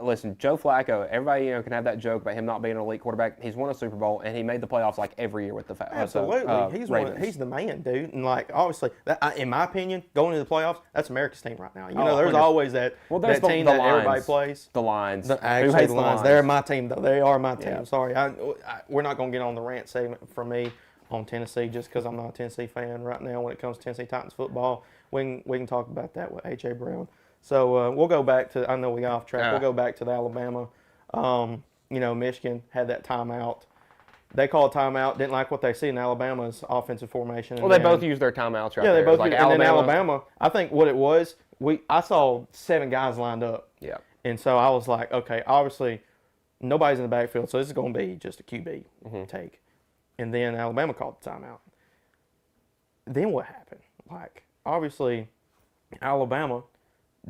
listen, Joe Flacco, everybody can have that joke about him not being an elite quarterback. He's won a Super Bowl, and he made the playoffs like every year with the Absolutely. He's the man, dude. And like obviously, in my opinion, going into the playoffs, that's America's team right now. There's always that team that everybody plays. The Lions. Actually, the Lions. They're my team, though. They are my team. Yeah. Sorry, we're not going to get on the rant segment for me on Tennessee just because I'm not a Tennessee fan right now. When it comes to Tennessee Titans football, we can talk about that with A.J. Brown. So we'll go back to, I know we got off track, we'll go back to the Alabama. Michigan had that timeout. They called timeout, didn't like what they see in Alabama's offensive formation. Well, they both used their timeouts right there. Yeah, they both used, and then Alabama, I think what it was, I saw 7 guys lined up. Yeah. And so I was like, okay, obviously nobody's in the backfield, so this is going to be just a QB take. And then Alabama called the timeout. Then what happened? Like, obviously, Alabama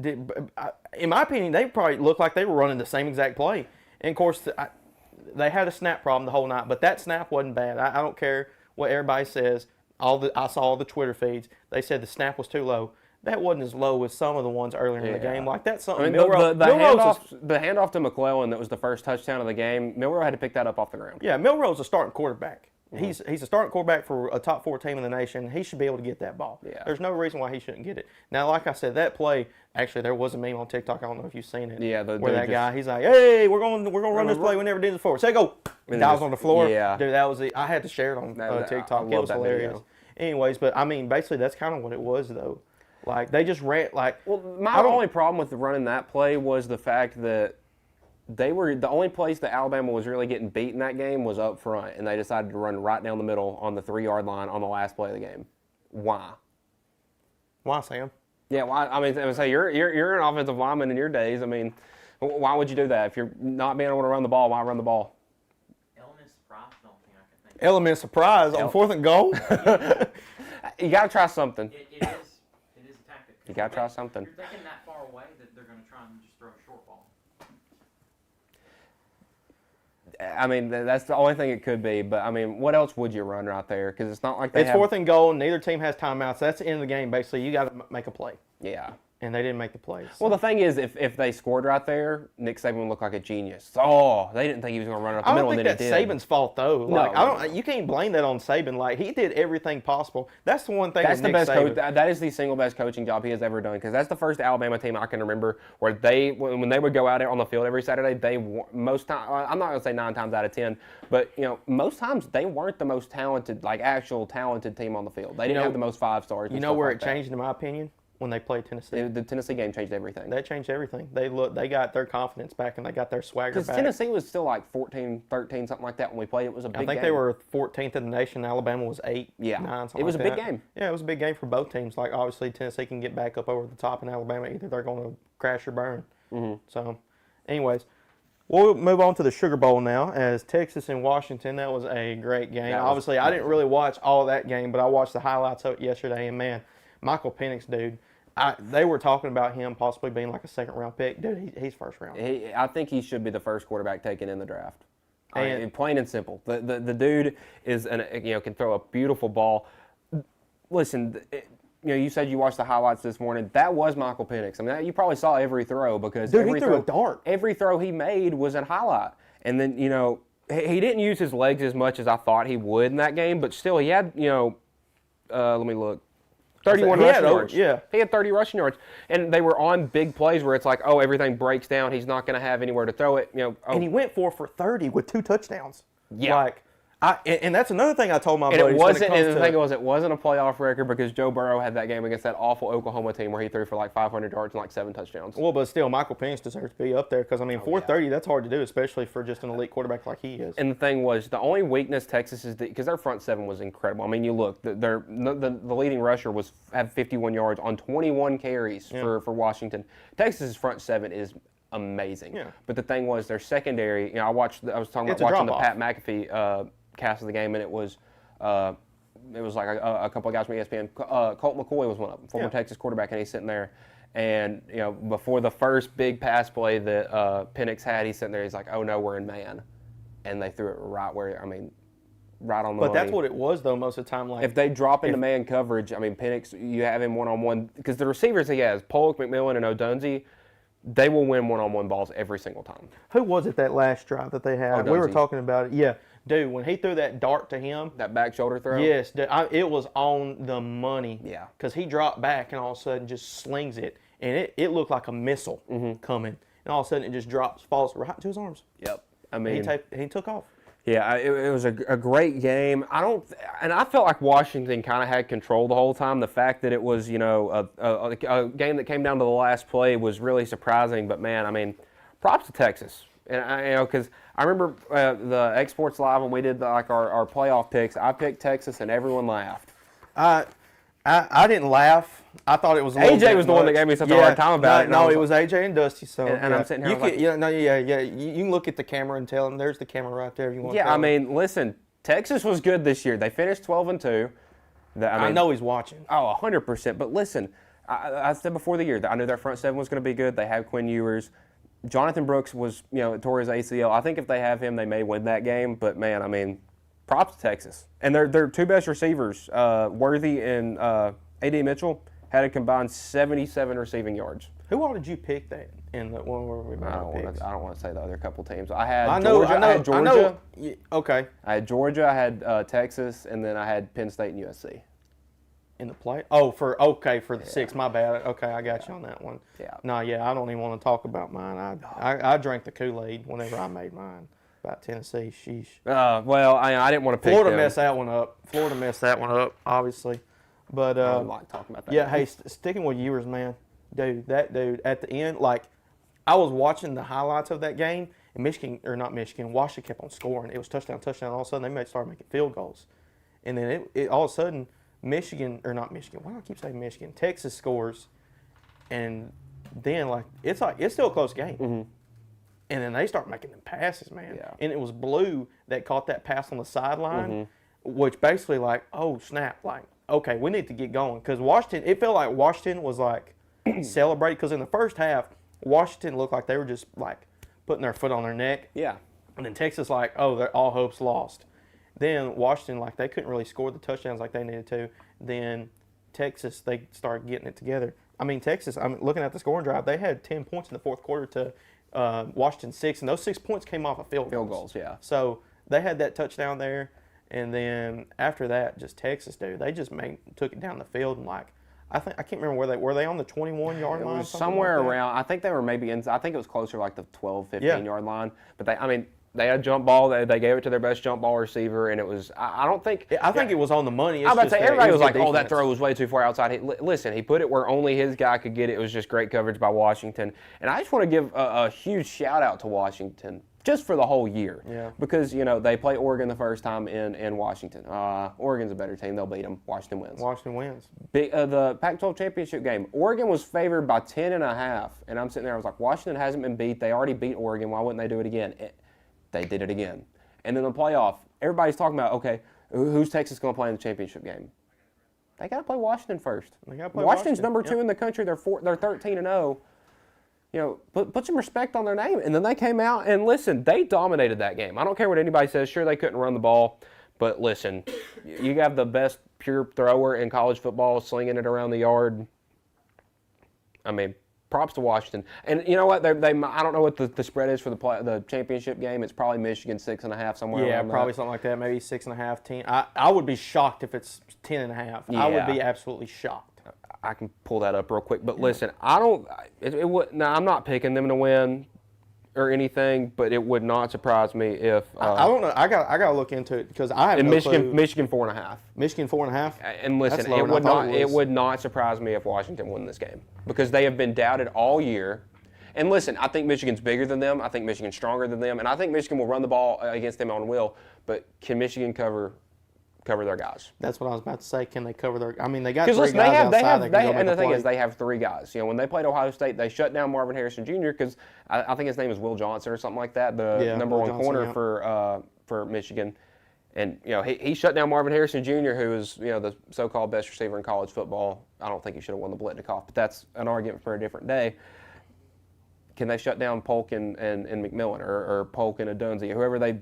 in my opinion, they probably looked like they were running the same exact play. And, of course, they had a snap problem the whole night, but that snap wasn't bad. I don't care what everybody says. I saw all the Twitter feeds. They said the snap was too low. That wasn't as low as some of the ones earlier in the game. Like, that's something. The handoff to McClellan that was the first touchdown of the game, Milroe had to pick that up off the ground. Yeah, Milroe's a starting quarterback. He's a starting quarterback for a top 4 team in the nation. He should be able to get that ball. Yeah. There's no reason why he shouldn't get it. Now, like I said, that play, actually, there was a meme on TikTok. I don't know if you've seen it. Yeah, where that guy, he's like, "Hey, we're going to run this play. We never did this before. Say go." Dives on the floor. Yeah. Dude, that was it. I had to share it on TikTok. It was hilarious. Video. Anyways, but I mean, basically, that's kind of what it was, though. Like, they just ran my only problem with running that play was the fact that they were the only place that Alabama was really getting beat in that game was up front, and they decided to run right down the middle on the 3-yard line on the last play of the game. Why? Why, Sam? Yeah, well, I mean, say you're an offensive lineman in your days. I mean, why would you do that if you're not being able to run the ball? Why run the ball? Element of surprise. I don't think I can think. Element of surprise on 4th and goal. You got to try something. It is a tactic. You got to try something. You're thinking that far away that they're going to try and just throw a short ball. I mean, that's the only thing it could be. But, I mean, what else would you run right there? Because it's not like it's 4th and goal. Neither team has timeouts. That's the end of the game, basically. You got to make a play. Yeah. And they didn't make the plays. So. Well, the thing is, if they scored right there, Nick Saban would look like a genius. Oh, they didn't think he was going to run it up the middle, and then he did. I don't think that's Saban's fault, though. Like, you can't blame that on Saban. Like, he did everything possible. That's the one thing. That's with the Nick best Saban. That is the single best coaching job he has ever done. Because that's the first Alabama team I can remember where when they would go out there on the field every Saturday, most time I'm not going to say 9 times out of 10, but most times they weren't the most talented, like actual talented team on the field. They didn't have the most 5 stars. You know where it changed, in my opinion? When they played Tennessee. The Tennessee game changed everything. That changed everything. They got their confidence back, and they got their swagger back. Because Tennessee was still like 14, 13, something like that when we played. It was a big game. I think they were 14th in the nation. Alabama was 8, 9, something it was like a big game. Yeah, it was a big game for both teams. Like, obviously, Tennessee can get back up over the top in Alabama. Either they're going to crash or burn. Mm-hmm. So, anyways, we'll move on to the Sugar Bowl now as Texas and Washington. That was a great game. Obviously, I didn't really watch all of that game, but I watched the highlights of it yesterday, and, man, Michael Penix, dude. They were talking about him possibly being like a 2nd-round pick. Dude, he's 1st round. I think he should be the first quarterback taken in the draft. Plain and simple. The dude is can throw a beautiful ball. Listen, you said you watched the highlights this morning. That was Michael Penix. I mean, you probably saw every throw because he threw a dart. Every throw he made was a highlight. And then he didn't use his legs as much as I thought he would in that game, but still he had let me look. 31 rushing yards. Yeah. He had 30 rushing yards. And they were on big plays where it's like, oh, everything breaks down. He's not going to have anywhere to throw it. And he went for 30 with 2 touchdowns. Yeah. Like, and that's another thing I told my and buddies. The thing was, it wasn't a playoff record because Joe Burrow had that game against that awful Oklahoma team where he threw for like 500 yards and like 7 touchdowns. Well, but still, Michael Penix deserves to be up there because, 430, that's hard to do, especially for just an elite quarterback like he is. And the thing was, the only weakness Texas is because their front 7 was incredible. I mean, you look, the leading rusher had 51 yards on 21 carries for Washington. Texas's front 7 is amazing. Yeah. But the thing was, their secondary. You know, I was talking It's about a watching the drop-off. Pat McAfee cast of the game, and it was like a couple of guys from ESPN. Colt McCoy was one of them, former Texas quarterback, and he's sitting there. And you know, before the first big pass play that Penix had, he's sitting there. He's like, "Oh no, we're in man," and they threw it right where right on the money. But that's what it was, though, most of the time. Like if they drop into man coverage, Penix, you have him one-on-one because the receivers he has, Polk, McMillan, and Odunze, they will win one-on-one balls every single time. Who was it that last drive that they had? Odunze. We were talking about it. Yeah, dude, when he threw that dart to him, that back shoulder throw. Yes, dude, it was on the money. Yeah, because he dropped back and all of a sudden just slings it, and it looked like a missile coming, and all of a sudden it just falls right into his arms. Yep, he took off. Yeah, it was a great game. I felt like Washington kind of had control the whole time. The fact that it was, you know, a game that came down to the last play was really surprising. But man, props to Texas. And because I remember the Exports Live when we did our playoff picks. I picked Texas and everyone laughed. I didn't laugh. I thought it was a little AJ was the one that gave me such a hard time about it. No, it was AJ and Dusty. So and I'm sitting here. You can look at the camera and tell them there's the camera right there. If you want. Yeah, listen, Texas was good this year. They finished 12-2. I know he's watching. Oh, 100%. But listen, I said before the year that I knew their front seven was going to be good. They have Quinn Ewers. Jonathan Brooks was, tore his ACL. I think if they have him, they may win that game. But man, props to Texas. And their two best receivers, Worthy and A.D. Mitchell, had a combined 77 receiving yards. Who all did you pick that in the one where we made I don't want to say the other couple teams. I had Georgia. I know. Okay. I had Georgia. I had Texas, and then I had Penn State and USC. In the play? Oh, for the 6. My bad. Okay, I got you on that one. Yeah. No, I don't even want to talk about mine. I drank the Kool-Aid whenever I made mine. About Tennessee, sheesh. Well, I didn't want to pick Florida messed that one up. Obviously. But I don't like talking about that. Yeah, hey, sticking with Ewers, man, dude, that dude at the end, like, I was watching the highlights of that game, and Washington kept on scoring. It was touchdown. All of a sudden, they started making field goals, and then it all of a sudden, Why do I keep saying Michigan? Texas scores, and then it's still a close game. Mm-hmm. And then they start making them passes, man. Yeah. And it was Blue that caught that pass on the sideline, which basically oh snap, okay, we need to get going. Because it felt like Washington was celebrating. Because in the first half, Washington looked like they were just putting their foot on their neck. Yeah. And then Texas they're all hope's lost. Then Washington, they couldn't really score the touchdowns like they needed to. Then Texas, they started getting it together. Texas, looking at the scoring drive, they had 10 points in the fourth quarter to Washington 6, and those 6 points came off of field goals. Yeah. So they had that touchdown there, and then after that, just Texas, dude, they just took it down the field and I can't remember were they on the 21-yard line? It was somewhere around. I think they were maybe in. I think it was closer the 12, 15-yard line. But they had a jump ball. They gave it to their best jump ball receiver, and it was. I don't think. I think it was on the money. I'm about to say everybody was like, "Oh, that throw was way too far outside." Listen, he put it where only his guy could get it. It was just great coverage by Washington, and I just want to give a huge shout out to Washington just for the whole year. Yeah. Because they play Oregon the first time in Washington. Oregon's a better team. They'll beat them. Washington wins. The Pac-12 championship game. Oregon was favored by 10.5, and I'm sitting there. I was like, Washington hasn't been beat. They already beat Oregon. Why wouldn't they do it again? They did it again. And then the playoff, everybody's talking about, okay, who's Texas going to play in the championship game? They got to play Washington first. Washington's number 2 in the country. They're 13-0. Put some respect on their name. And then they came out and listen, they dominated that game. I don't care what anybody says. Sure, they couldn't run the ball, but listen, you have the best pure thrower in college football, slinging it around the yard. Props to Washington. And you know what? I don't know what the spread is for the championship game. It's probably Michigan 6.5 somewhere. Yeah, probably something like that. Maybe 6.5, 10. I would be shocked if it's 10.5. Yeah. I would be absolutely shocked. I can pull that up real quick. But listen, I'm not picking them to win or anything, but it would not surprise me if I don't know. I got to look into it because I have no clue. Michigan 4.5. Michigan 4.5. And listen, it would not surprise me if Washington won this game because they have been doubted all year. And listen, I think Michigan's bigger than them. I think Michigan's stronger than them, and I think Michigan will run the ball against them on will. But can Michigan cover cover their guys. That's what I was about to say. Can they cover their? I mean, they got 3 listen, guys they have, outside. They can go and make the a thing play. is, they have 3 guys. You know, when they played Ohio State, they shut down Marvin Harrison Jr. because I think his name is Will Johnson or something like that, the number 1 corner for Michigan. And, you know, he shut down Marvin Harrison Jr., who is, you know, the so-called best receiver in college football. I don't think he should have won the Blitnikoff, but that's an argument for a different day. Can they shut down Polk and McMillan or Polk and Adunzi, whoever they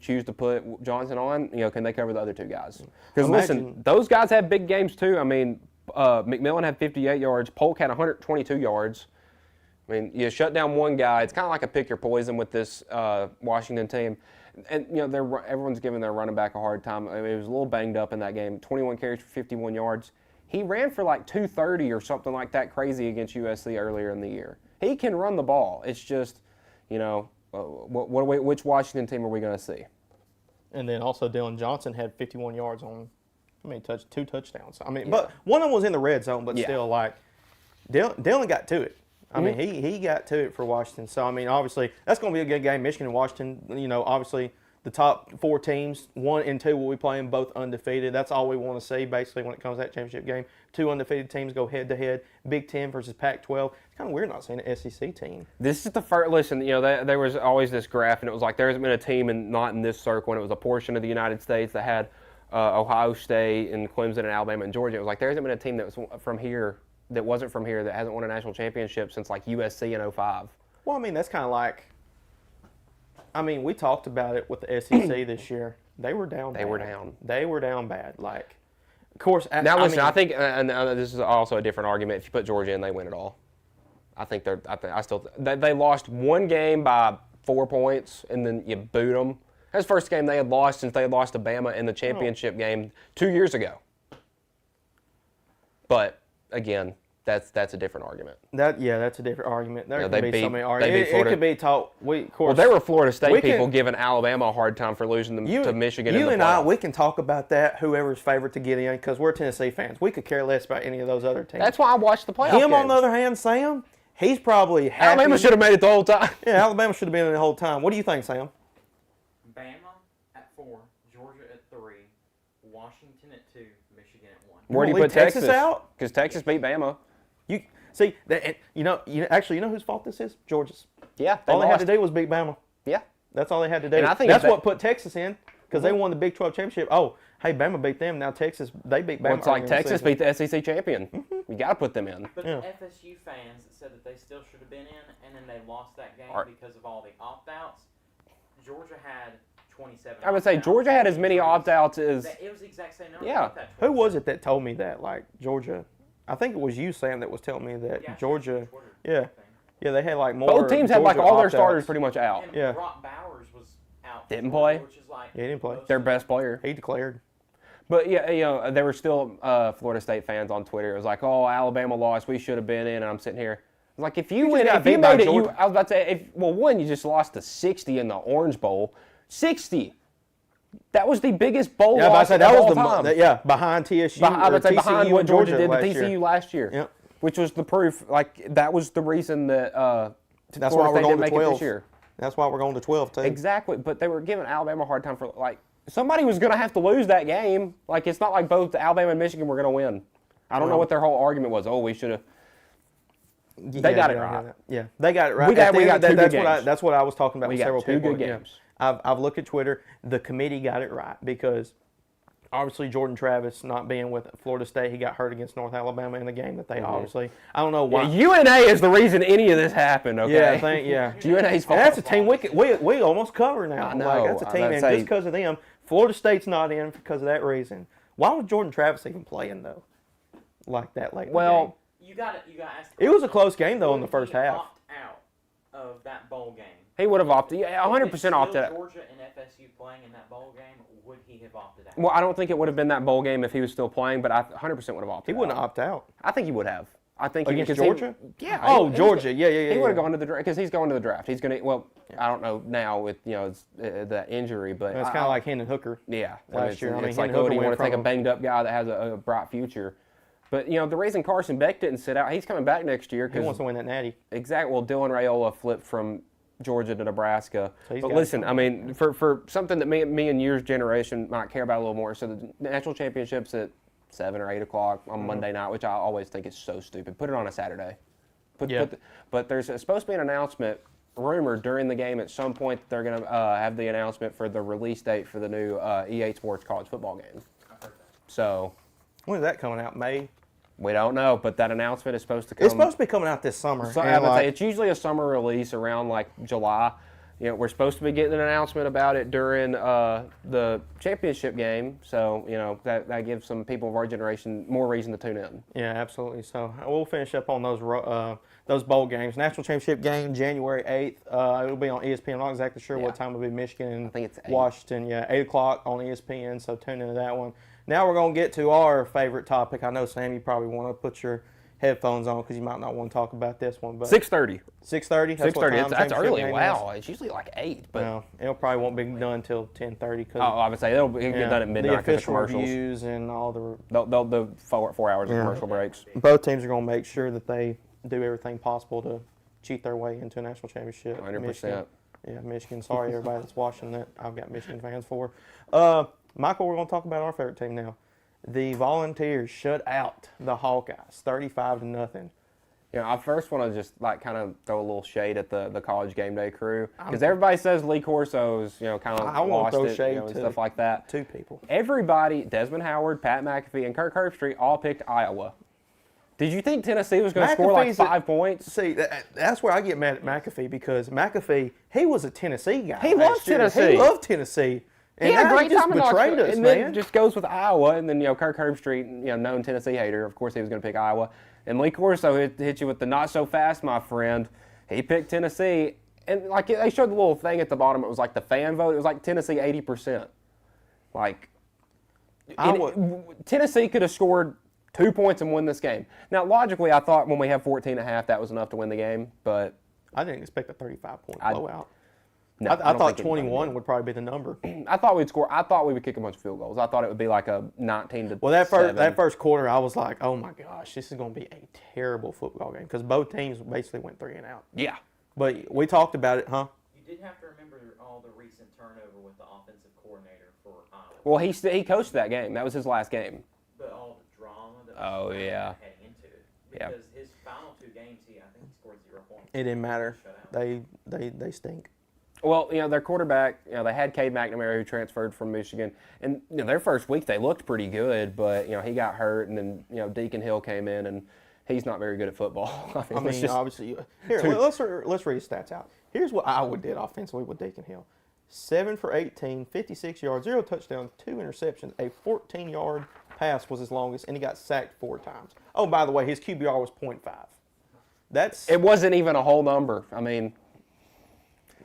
choose to put Johnson on? You know, can they cover the other 2 guys? Because listen, those guys had big games too. I mean, McMillan had 58 yards. Polk had 122 yards. I mean, you shut down one guy. It's kind of like a pick your poison with this Washington team. And, you know, everyone's giving their running back a hard time. I mean, he was a little banged up in that game. 21 carries for 51 yards. He ran for like 230 or something like that crazy against USC earlier in the year. He can run the ball. It's just, you know, which Washington team are we going to see? And then also Dylan Johnson had 51 yards on, 2 touchdowns. I mean, but one of them was in the red zone, but still, like, Dylan got to it. I mean, he got to it for Washington. So, I mean, obviously, that's going to be a good game. Michigan and Washington, you know, obviously the top 4 teams, 1 and 2 will be playing both undefeated. That's all we want to see, basically, when it comes to that championship game. 2 undefeated teams go head-to-head. Big Ten versus Pac-12. It's kind of weird not seeing an SEC team. This is the first, listen, you know, there was always this graph, and it was like there hasn't been a team not in this circle, and it was a portion of the United States that had Ohio State and Clemson and Alabama and Georgia. It was like there hasn't been a team that was from here that wasn't from here that hasn't won a national championship since like USC in 2005. Well, I mean, that's kind of like, I mean, we talked about it with the SEC this year. They were down bad. They were down bad. Like, of course. Now, listen, I think, and this is also a different argument. If you put Georgia in, they win it all. I think they lost 1 game by 4 points, and then you boot them. That's the first game they had lost since they had lost to Bama in the championship game 2 years ago. But again, that's a different argument. That's a different argument. There could be so many They arguments. beat Florida. It could be taught. Of course. Well, there were Florida State people giving Alabama a hard time for losing them to Michigan. You and I, we can talk about that. Whoever's favorite to get in, because we're Tennessee fans. We could care less about any of those other teams. That's why I watched the playoff games. On the other hand, Sam, he's probably happy. Alabama should have made it the whole time. Yeah, Alabama should have been in the whole time. What do you think, Sam? Bama at 4, Georgia at 3, Washington at 2, Michigan at 1. Where do you put Texas out? Because Texas beat Bama. You see that? You know whose fault this is? Georgia's. Yeah, all they had to do was beat Bama. Yeah, that's all they had to do. And I think that's what put Texas in, because they won the Big 12 championship. Oh, hey, Bama beat them. Now Texas, they beat Bama. Well, it's like Texas beat the SEC champion. You got to put them in. But the FSU fans that said that they still should have been in, and then they lost that game because of all the opt-outs. Georgia had 27. I would say Georgia had as many opt-outs as. It was the exact same number. Yeah. Who was it that told me that? Like Georgia, I think it was you, Sam, that was telling me that Georgia. Yeah, they had like more. Both teams had like all their starters pretty much out. And Brock Bowers was out. Didn't play. Which is like he didn't play. Their best player. He declared. But yeah, you know, there were still Florida State fans on Twitter. It was like, "Oh, Alabama lost. We should have been in." And I'm sitting here, like, if you made it, I was about to say, one, you just lost to 60 in the Orange Bowl. 60. That was the biggest bowl loss of all time. Behind TSU. I would say behind what Georgia did to last TCU last year. Yep. Which was the proof. Like that was the reason that that's why we're going to 12 this year. That's why we're going to 12 too. Exactly, but they were giving Alabama a hard time for like somebody was going to have to lose that game. Like it's not like both Alabama and Michigan were going to win. I don't know what their whole argument was. Oh, we should have. They got it right. Yeah, they got it right. We got two good games. That's what I was talking about with several people. Two good games. I've looked at Twitter. The committee got it right because obviously Jordan Travis not being with Florida State, he got hurt against North Alabama in the game that they obviously. I don't know why. Yeah, UNA is the reason any of this happened. Okay. Yeah, I think UNA's fault. And that's a team we almost cover now. I know. Like, that's a team, and just because of them, Florida State's not in because of that reason. Why was Jordan Travis even playing though? Like that late. Well, you got to ask. It was a close game though in the first half. Opt out of that bowl game. He would have opted. Yeah, 100% opted out. Georgia and FSU playing in that bowl game, would he have opted out? Well, I don't think it would have been that bowl game if he was still playing, but I 100% would have opted out. He wouldn't opt out. I think he would have. I think against Georgia. Georgia. Yeah. He would have gone to the draft because he's going to the draft. He's going to. Well, I don't know now with that injury, but it's kind of like Hendon Hooker. Yeah, last year. It's like, oh, do you want to take a banged up guy that has a bright future? But the reason Carson Beck didn't sit out, he's coming back next year he wants to win that Natty. Exactly. Well, Dylan Raiola flipped from Georgia to Nebraska. So but listen, I mean, for something that me and your generation might care about a little more, so the national championships at 7 or 8 o'clock on Monday night, which I always think is so stupid. Put it on a Saturday. But there's supposed to be an announcement, rumored during the game at some point they're going to have the announcement for the release date for the new EA Sports college football game. So when is that coming out? May? We don't know, but that announcement is supposed to come. It's supposed to be coming out this summer. So I would say it's usually a summer release around like July. You know, we're supposed to be getting an announcement about it during the championship game. So, you know, that gives some people of our generation more reason to tune in. Yeah, absolutely. So we'll finish up on those bowl games. National championship game, January 8th. It'll be on ESPN. I'm not exactly sure what time it'll be. Michigan and I think it's 8. Washington. Yeah, 8 o'clock on ESPN. So tune into that one. Now we're going to get to our favorite topic. I know, Sam, you probably want to put your headphones on because you might not want to talk about this one. But 6:30. 6:30. 6:30. That's early. Wow. It's usually like 8. But no, it probably won't be done until 10:30. I would say it'll get done at midnight. The official commercials. reviews and all the. They'll do 4 hours of commercial breaks. Both teams are going to make sure that they do everything possible to cheat their way into a national championship. 100%. Yeah, Michigan. Sorry, everybody that's watching that. I've got Michigan fans for. Michael, we're going to talk about our favorite team now. The Volunteers shut out the Hawkeyes, 35-0. You know, I first want to just kind of throw a little shade at the college game day crew because everybody says Lee Corso's kind of lost it, shade and stuff like that. 2 people. Everybody, Desmond Howard, Pat McAfee, and Kirk Herbstreit all picked Iowa. Did you think Tennessee was going to score like 5 points? See, that's where I get mad at McAfee because McAfee, he was a Tennessee guy. He loved Tennessee. He loved Tennessee. He had a great time in betrayed us, and man. then just goes with Iowa, and then Kirk Herbstreit, known Tennessee hater, of course he was going to pick Iowa, and Lee Corso hit you with the not so fast, my friend. He picked Tennessee, and they showed the little thing at the bottom. It was like the fan vote. It was like Tennessee 80%. Tennessee could have scored 2 points and won this game. Now logically, I thought when we had 14.5, that was enough to win the game, but I didn't expect a 35-point blowout. No, I thought 21 would probably be the number. I thought we'd score. I thought we would kick a bunch of field goals. I thought it would be like a 19-7. Well, that first quarter, I was like, oh my gosh, this is going to be a terrible football game because both teams basically went 3 and out. Yeah. But we talked about it, huh? You did have to remember all the recent turnover with the offensive coordinator for Iowa. Well, he coached that game. That was his last game. But all the drama that was heading into it. Because his final 2 games, I think he scored 0 points. It didn't matter. They stink. Well, their quarterback, they had Cade McNamara who transferred from Michigan. And, their first week they looked pretty good, but, he got hurt. And then, Deacon Hill came in, and he's not very good at football. I mean obviously. Here, let's read his stats out. Here's what Iowa did offensively with Deacon Hill. 7 for 18, 56 yards, 0 touchdowns, 2 interceptions. A 14-yard pass was his longest, and he got sacked 4 times. Oh, by the way, his QBR was .5. It wasn't even a whole number. I mean,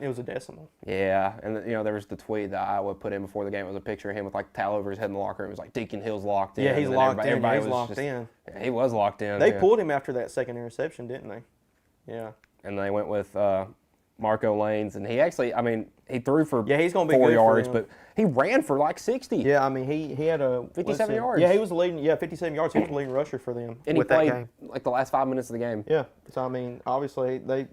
it was a decimal. Yeah, and there was the tweet that Iowa put in before the game. It was a picture of him with towel over his head in the locker room. It was like Deacon Hill's locked in. Yeah, he's locked in. Everybody he's was locked in. Yeah, he was locked in. They pulled him after that second interception, didn't they? Yeah. And they went with Marco Lanes, and he actually, he threw for he's gonna be 4 good yards, for but he ran for like 60. Yeah, he had a 57 yards. Yeah, he was leading. Yeah, 57 yards. He was the leading rusher for them. And he played like the last 5 minutes of the game. Yeah. So obviously they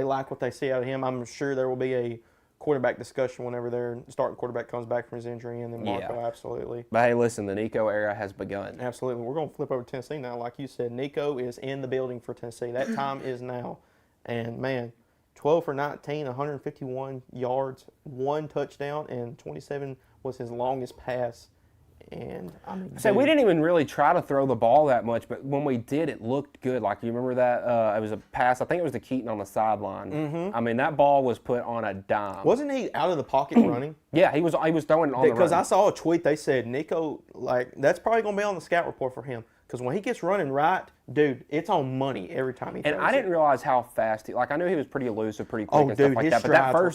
like what they see out of him. I'm sure there will be a quarterback discussion whenever their starting quarterback comes back from his injury, and then Marco, absolutely. But hey, listen, the Nico era has begun. Absolutely. We're going to flip over to Tennessee now. Like you said, Nico is in the building for Tennessee. That time is now. And, man, 12 for 19, 151 yards, 1 touchdown, and 27 was his longest pass. And so we didn't even really try to throw the ball that much, but when we did, it looked good. Like, you remember that? It was a pass. I think it was to Keaton on the sideline. Mm-hmm. That ball was put on a dime. Wasn't he out of the pocket running? Yeah, he was throwing it on the run. Because I saw a tweet. They said Nico, that's probably going to be on the scout report for him. Because when he gets running right, dude, it's on money every time he throws it. And I didn't realize how fast I knew he was pretty elusive, pretty quick and stuff like that. But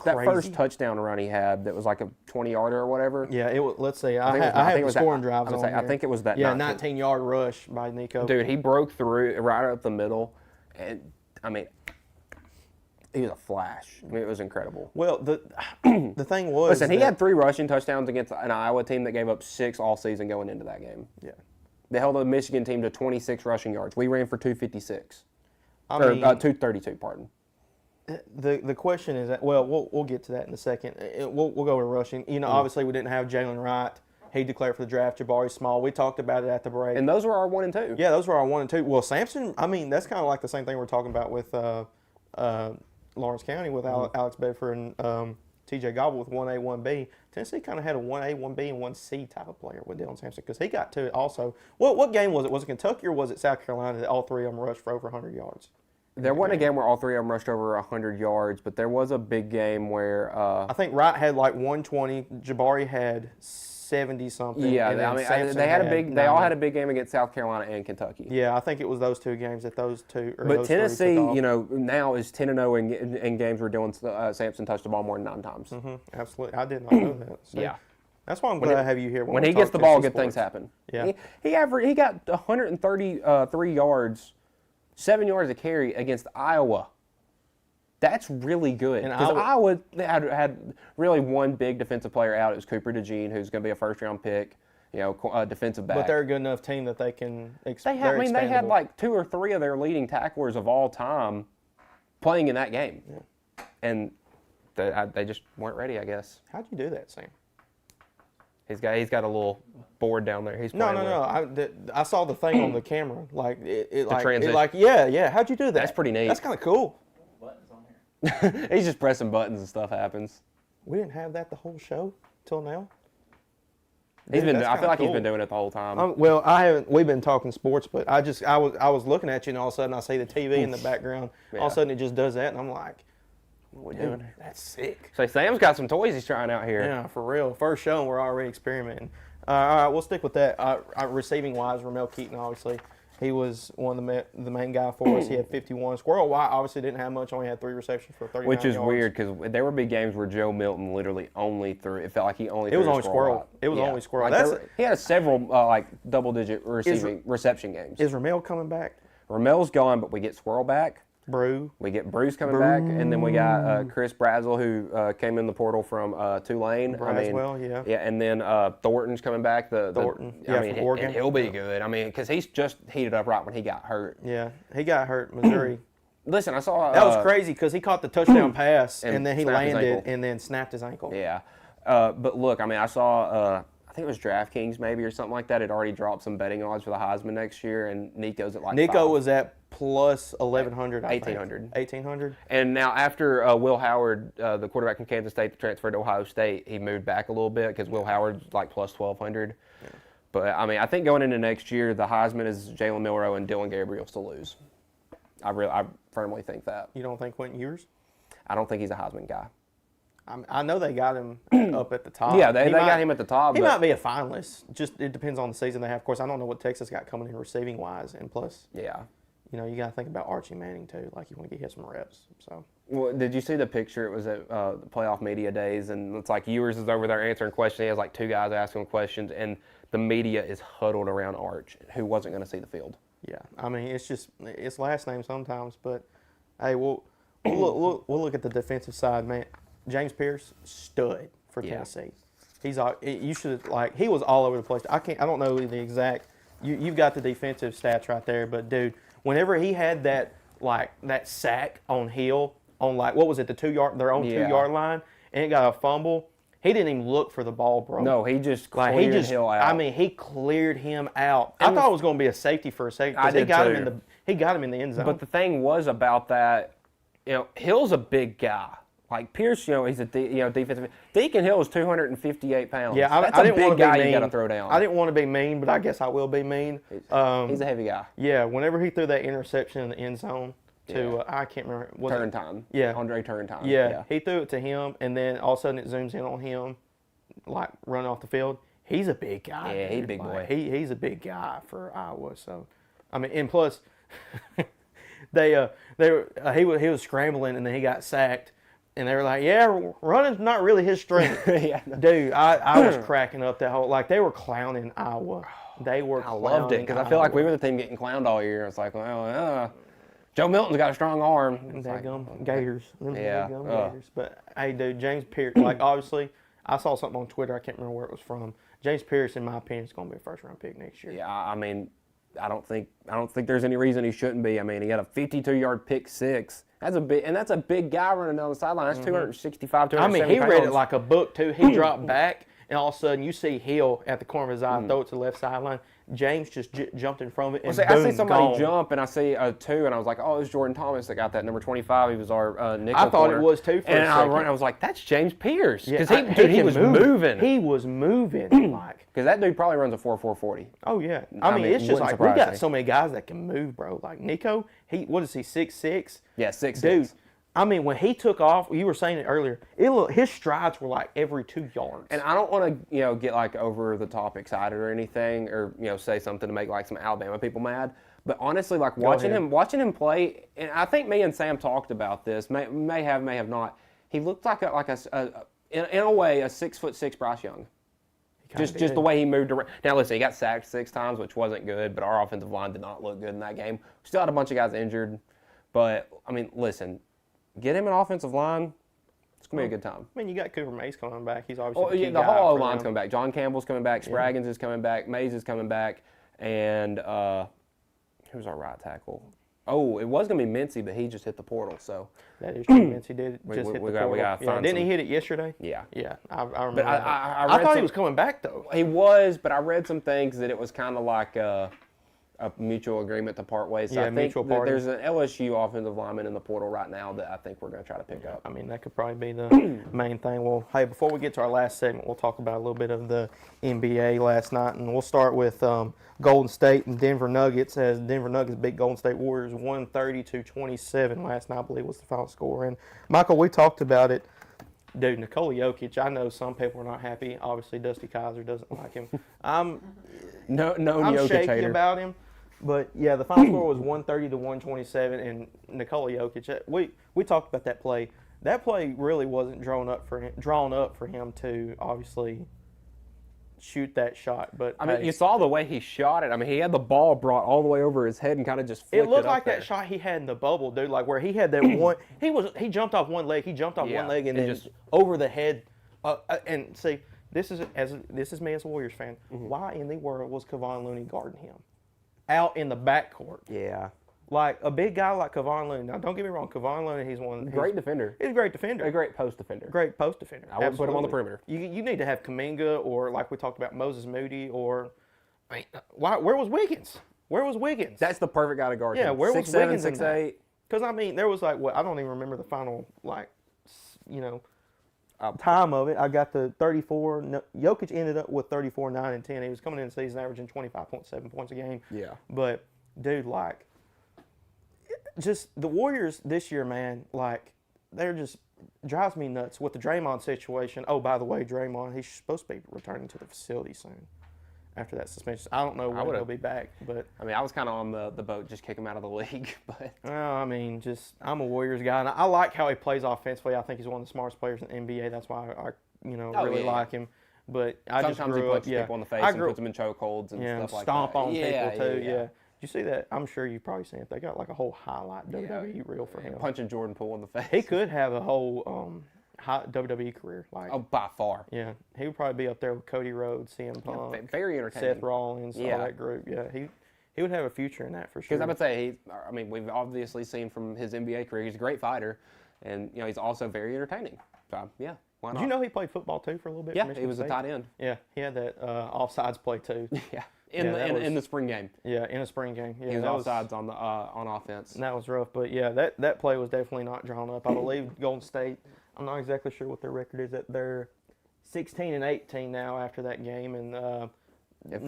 that first touchdown run he had that was like a 20-yarder or whatever. Yeah, let's see. I have the scoring drives on here. I think it was that. Yeah, 19-yard rush by Nico. Dude, he broke through right up the middle. And, he was a flash. It was incredible. Well, the thing was... Listen, he had 3 rushing touchdowns against an Iowa team that gave up 6 all season going into that game. Yeah. They held the Michigan team to 26 rushing yards. We ran for 256. 232, pardon. The question is that, well, we'll get to that in a second. We'll go to rushing. You know, obviously we didn't have Jalen Wright. He declared for the draft. Jabari Small. We talked about it at the break. And those were our 1 and 2. Yeah, those were our 1 and 2. Well, Sampson, I mean, that's kind of like the same thing we're talking about with Lawrence County with Alex Bedford and TJ Gobble with 1A, 1B. Tennessee kind of had a 1A, 1B, and 1C type of player with Dylan Sampson because he got to it also. What game was it? Was it Kentucky or was it South Carolina that all three of them rushed for over 100 yards? There wasn't a game where all three of them rushed over 100 yards, but there was a big game where I think Wright had like 120, Jabari had 70 something. Yeah, I mean, they had a big. They all had a big game against South Carolina and Kentucky. Yeah, I think it was those two games that those two. Or but those Tennessee, you know, now is 10-0 in games where Dylan Sampson touched the ball more than 9 times. Mm-hmm, absolutely, I did not know that. So yeah, that's why I'm glad to have you here. When he gets the ball, good things happen. Yeah, he got 133 yards, 7 yards a carry against Iowa. That's really good. Because Iowa had really one big defensive player out. It was Cooper DeJean, who's going to be a first-round pick, you know, defensive back. But they're a good enough team that they can they had like 2 or 3 of their leading tacklers of all time playing in that game. Yeah. And they just weren't ready, I guess. How'd you do that, Sam? He's got a little board down there. He's no. I saw the thing on the camera, like yeah. How'd you do that? That's pretty neat. That's kind of cool. He's just pressing buttons and stuff happens. We didn't have that the whole show till now. I feel like he's been doing it the whole time. Well, I haven't. We've been talking sports, but I was looking at you, and all of a sudden I see the TV in the background. Yeah. All of a sudden it just does that, and I'm like, "What are we doing? That's sick." So Sam's got some toys he's trying out here. Yeah, for real. First show, and we're already experimenting. All right, we'll stick with that. Receiving wise, Ramel Keaton, obviously. He was one of the main guy for us. He had 51. Squirrel White obviously didn't have much. Only had 3 receptions for 39 Which is yards. weird because there were big games where Joe Milton literally only threw. It felt like he only. It was only Squirrel. It was only Squirrel. Like he had several like double-digit reception games. Is Ramel coming back? Ramel's gone, but we get Squirrel back. We get Bruce coming back, and then we got Chris Brazel, who came in the portal from Tulane. Braswell, yeah, and then Thornton's coming back. Thornton, from Oregon. And he'll be good. I mean, because he's just heated up right when he got hurt. Yeah, he got hurt, Missouri. Listen, I saw that was crazy because he caught the touchdown pass and then he landed and then snapped his ankle. Yeah, but look, I mean, I saw. I think it was DraftKings maybe or something like that. It already dropped some betting odds for the Heisman next year, and Nico's at like Nico was at plus 1,100, 1,800. 1,800. And now after Will Howard, the quarterback from Kansas State that transferred to Ohio State, he moved back a little bit because Will Howard's like plus 1,200. Yeah. But, I mean, I think going into next year, the Heisman is Jalen Milroe and Dylan Gabriel's to lose. I firmly think that. You don't think Quentin Ewers? I don't think he's a Heisman guy. I know they got him up at the top. Yeah, they got him at the top. He might be a finalist. Just it depends on the season they have. Of course, I don't know what Texas got coming in receiving wise, and plus, yeah, you know, you got to think about Archie Manning too. Like you want to get him some reps. So. Well, did you see the picture? It was at the playoff media days, and it's like Ewers is over there answering questions. He has like 2 guys asking him questions, and the media is huddled around Arch, who wasn't going to see the field. Yeah, I mean, it's last name sometimes, but hey, we'll look at the defensive side, man. James Pierce, stud for Tennessee. He's he was all over the place. I don't know the exact. You've got the defensive stats right there, but dude, whenever he had that sack on Hill on what was it, their own 2-yard line, and it got a fumble. He didn't even look for the ball, bro. No, he just cleared Hill out. I mean, he cleared him out. I thought it was going to be a safety for a second because he got him in the end zone. But the thing was about that, you know, Hill's a big guy. Like Pierce, you know, he's a defensive. Deacon Hill is 258 pounds. Yeah, that's I didn't a big guy you got to throw down. I didn't want to be mean, but I guess I will be mean. He's a heavy guy. Yeah, whenever he threw that interception in the end zone to I can't remember. Turntime. Yeah, Andre Turntime. Yeah, he threw it to him, and then all of a sudden it zooms in on him, like running off the field. He's a big guy. Yeah, he's a big boy. He's a big guy for Iowa. So, I mean, and plus, he was scrambling, and then he got sacked. And they were like, yeah, running's not really his strength. Yeah. Dude, I was cracking up that whole, they were clowning Iowa. They were I loved it because I feel like we were the team getting clowned all year. It's like, well, Joe Milton's got a strong arm. Gators. Yeah. Gators. But, hey, dude, James Pierce, obviously, I saw something on Twitter. I can't remember where it was from. James Pierce, in my opinion, is going to be a first-round pick next year. Yeah, I mean, I don't think there's any reason he shouldn't be. I mean, he had a 52-yard pick six. That's a big guy running down the sideline. That's 265, 270 I mean, he pounds. read it like a book too. He dropped back, and all of a sudden you see Hill at the corner of his eye throw it to the left sideline. James just jumped in front of it, and I boom, see somebody gone. jump, and I see a 2, and I was like, oh, it's Jordan Thomas that got that number 25. He was our nickel I thought corner. it was too for and a second. I was like, that's James Pierce. Yeah, Because he was moving. He was moving like. Because that dude probably runs a 4.40. Oh yeah. I mean, it's just wouldn't like we surprise got me. so many guys that can move, bro. Like Nico, what is he, 6'6"? Yeah, 6'6". Dude, I mean, when he took off, you were saying it earlier. His strides were like every 2 yards. And I don't want to, get like over the top excited or anything, or say something to make like some Alabama people mad. But honestly, like watching him play, and I think me and Sam talked about this. May have not. He looked like in a way a 6'6" Bryce Young. Just the way he moved around. Now listen, he got sacked 6 times, which wasn't good. But our offensive line did not look good in that game. We still had a bunch of guys injured. But I mean, listen. Get him an offensive line. It's going to be a good time. I mean, you got Cooper Mays coming back. He's obviously the whole O-line's coming back. John Campbell's coming back. Spraggins is coming back. Mays is coming back. And who's our right tackle? Oh, it was going to be Mincy, but he just hit the portal. So that is true. Mincy did just hit the portal. We got to find didn't he hit it yesterday? Yeah. Yeah, I remember. But I thought he was coming back, though. He was, but I read some things that it was kind of like a mutual agreement to part ways. So Yeah, I think mutual party. there's an LSU offensive lineman in the portal right now that I think we're going to try to pick up. I mean, that could probably be the main thing. Well, hey, before we get to our last segment, we'll talk about a little bit of the NBA last night, and we'll start with Golden State and Denver Nuggets, as Denver Nuggets beat Golden State Warriors 130-27 last night, I believe was the final score. And, Michael, we talked about it. Dude, Nikola Jokic, I know some people are not happy. Obviously, Dusty Kaiser doesn't like him. I'm Jokic shaky hater about him. But, yeah, the final score was 130-127, and Nikola Jokic, we talked about that play. That play really wasn't drawn up for him to obviously shoot that shot. But I mean, you saw the way he shot it. I mean, he had the ball brought all the way over his head and kind of just flicked it looked up like there. that shot he had in the bubble, dude. Like where he had that one. He jumped off one leg. He jumped off one leg and then just over the head. And see, this is me as a Warriors fan. Why in the world was Kevon Looney guarding him out in the backcourt? Yeah. Like a big guy like Kevon Looney. Now, don't get me wrong. Kevon Looney, he's great defender. He's a great defender. A great post defender. Great post defender. I wouldn't put him on the perimeter. You need to have Kuminga or, like we talked about, Moses Moody or, I mean, where was Wiggins? Where was Wiggins? That's the perfect guy to guard him. Yeah, where was 6'7", Wiggins 6'8". Because, I mean, there was like, I don't even remember the final, time of it. I got the 34. Jokic ended up with 34, 9, and 10. He was coming in the season averaging 25.7 points a game. Yeah. But, dude, like, just the Warriors this year, man, like, they're just drives me nuts with the Draymond situation. Oh, by the way, Draymond, he's supposed to be returning to the facility soon after that suspension. I don't know when he'll be back, but I mean, I was kind of on the boat, just kick him out of the league. But I mean, I'm a Warriors guy, and I like how he plays offensively. I think he's one of the smartest players in the NBA. That's why I really like him. But sometimes just grew he punches up, people in the face and puts them in chokeholds and stuff like that. Stomp on Yeah, people too. yeah. You see that? I'm sure you've probably seen it. They got like a whole highlight WWE reel for him. Punching Jordan Poole in the face. He could have a whole WWE career. Like, by far. Yeah, he would probably be up there with Cody Rhodes, CM Punk, very entertaining. Seth Rollins, all that group. Yeah, he would have a future in that for sure. Because I would say we've obviously seen from his NBA career, he's a great fighter, and he's also very entertaining. So yeah, why not? Did you know he played football too for a little bit? Yeah, he was a tight end. Yeah, he had that offsides play too. Yeah. In the spring game. Yeah, in a spring game. Yeah, he was offsides on offense. And that was rough, but yeah, that play was definitely not drawn up. I believe Golden State, I'm not exactly sure what their record is. That they're 16-18 now after that game, and it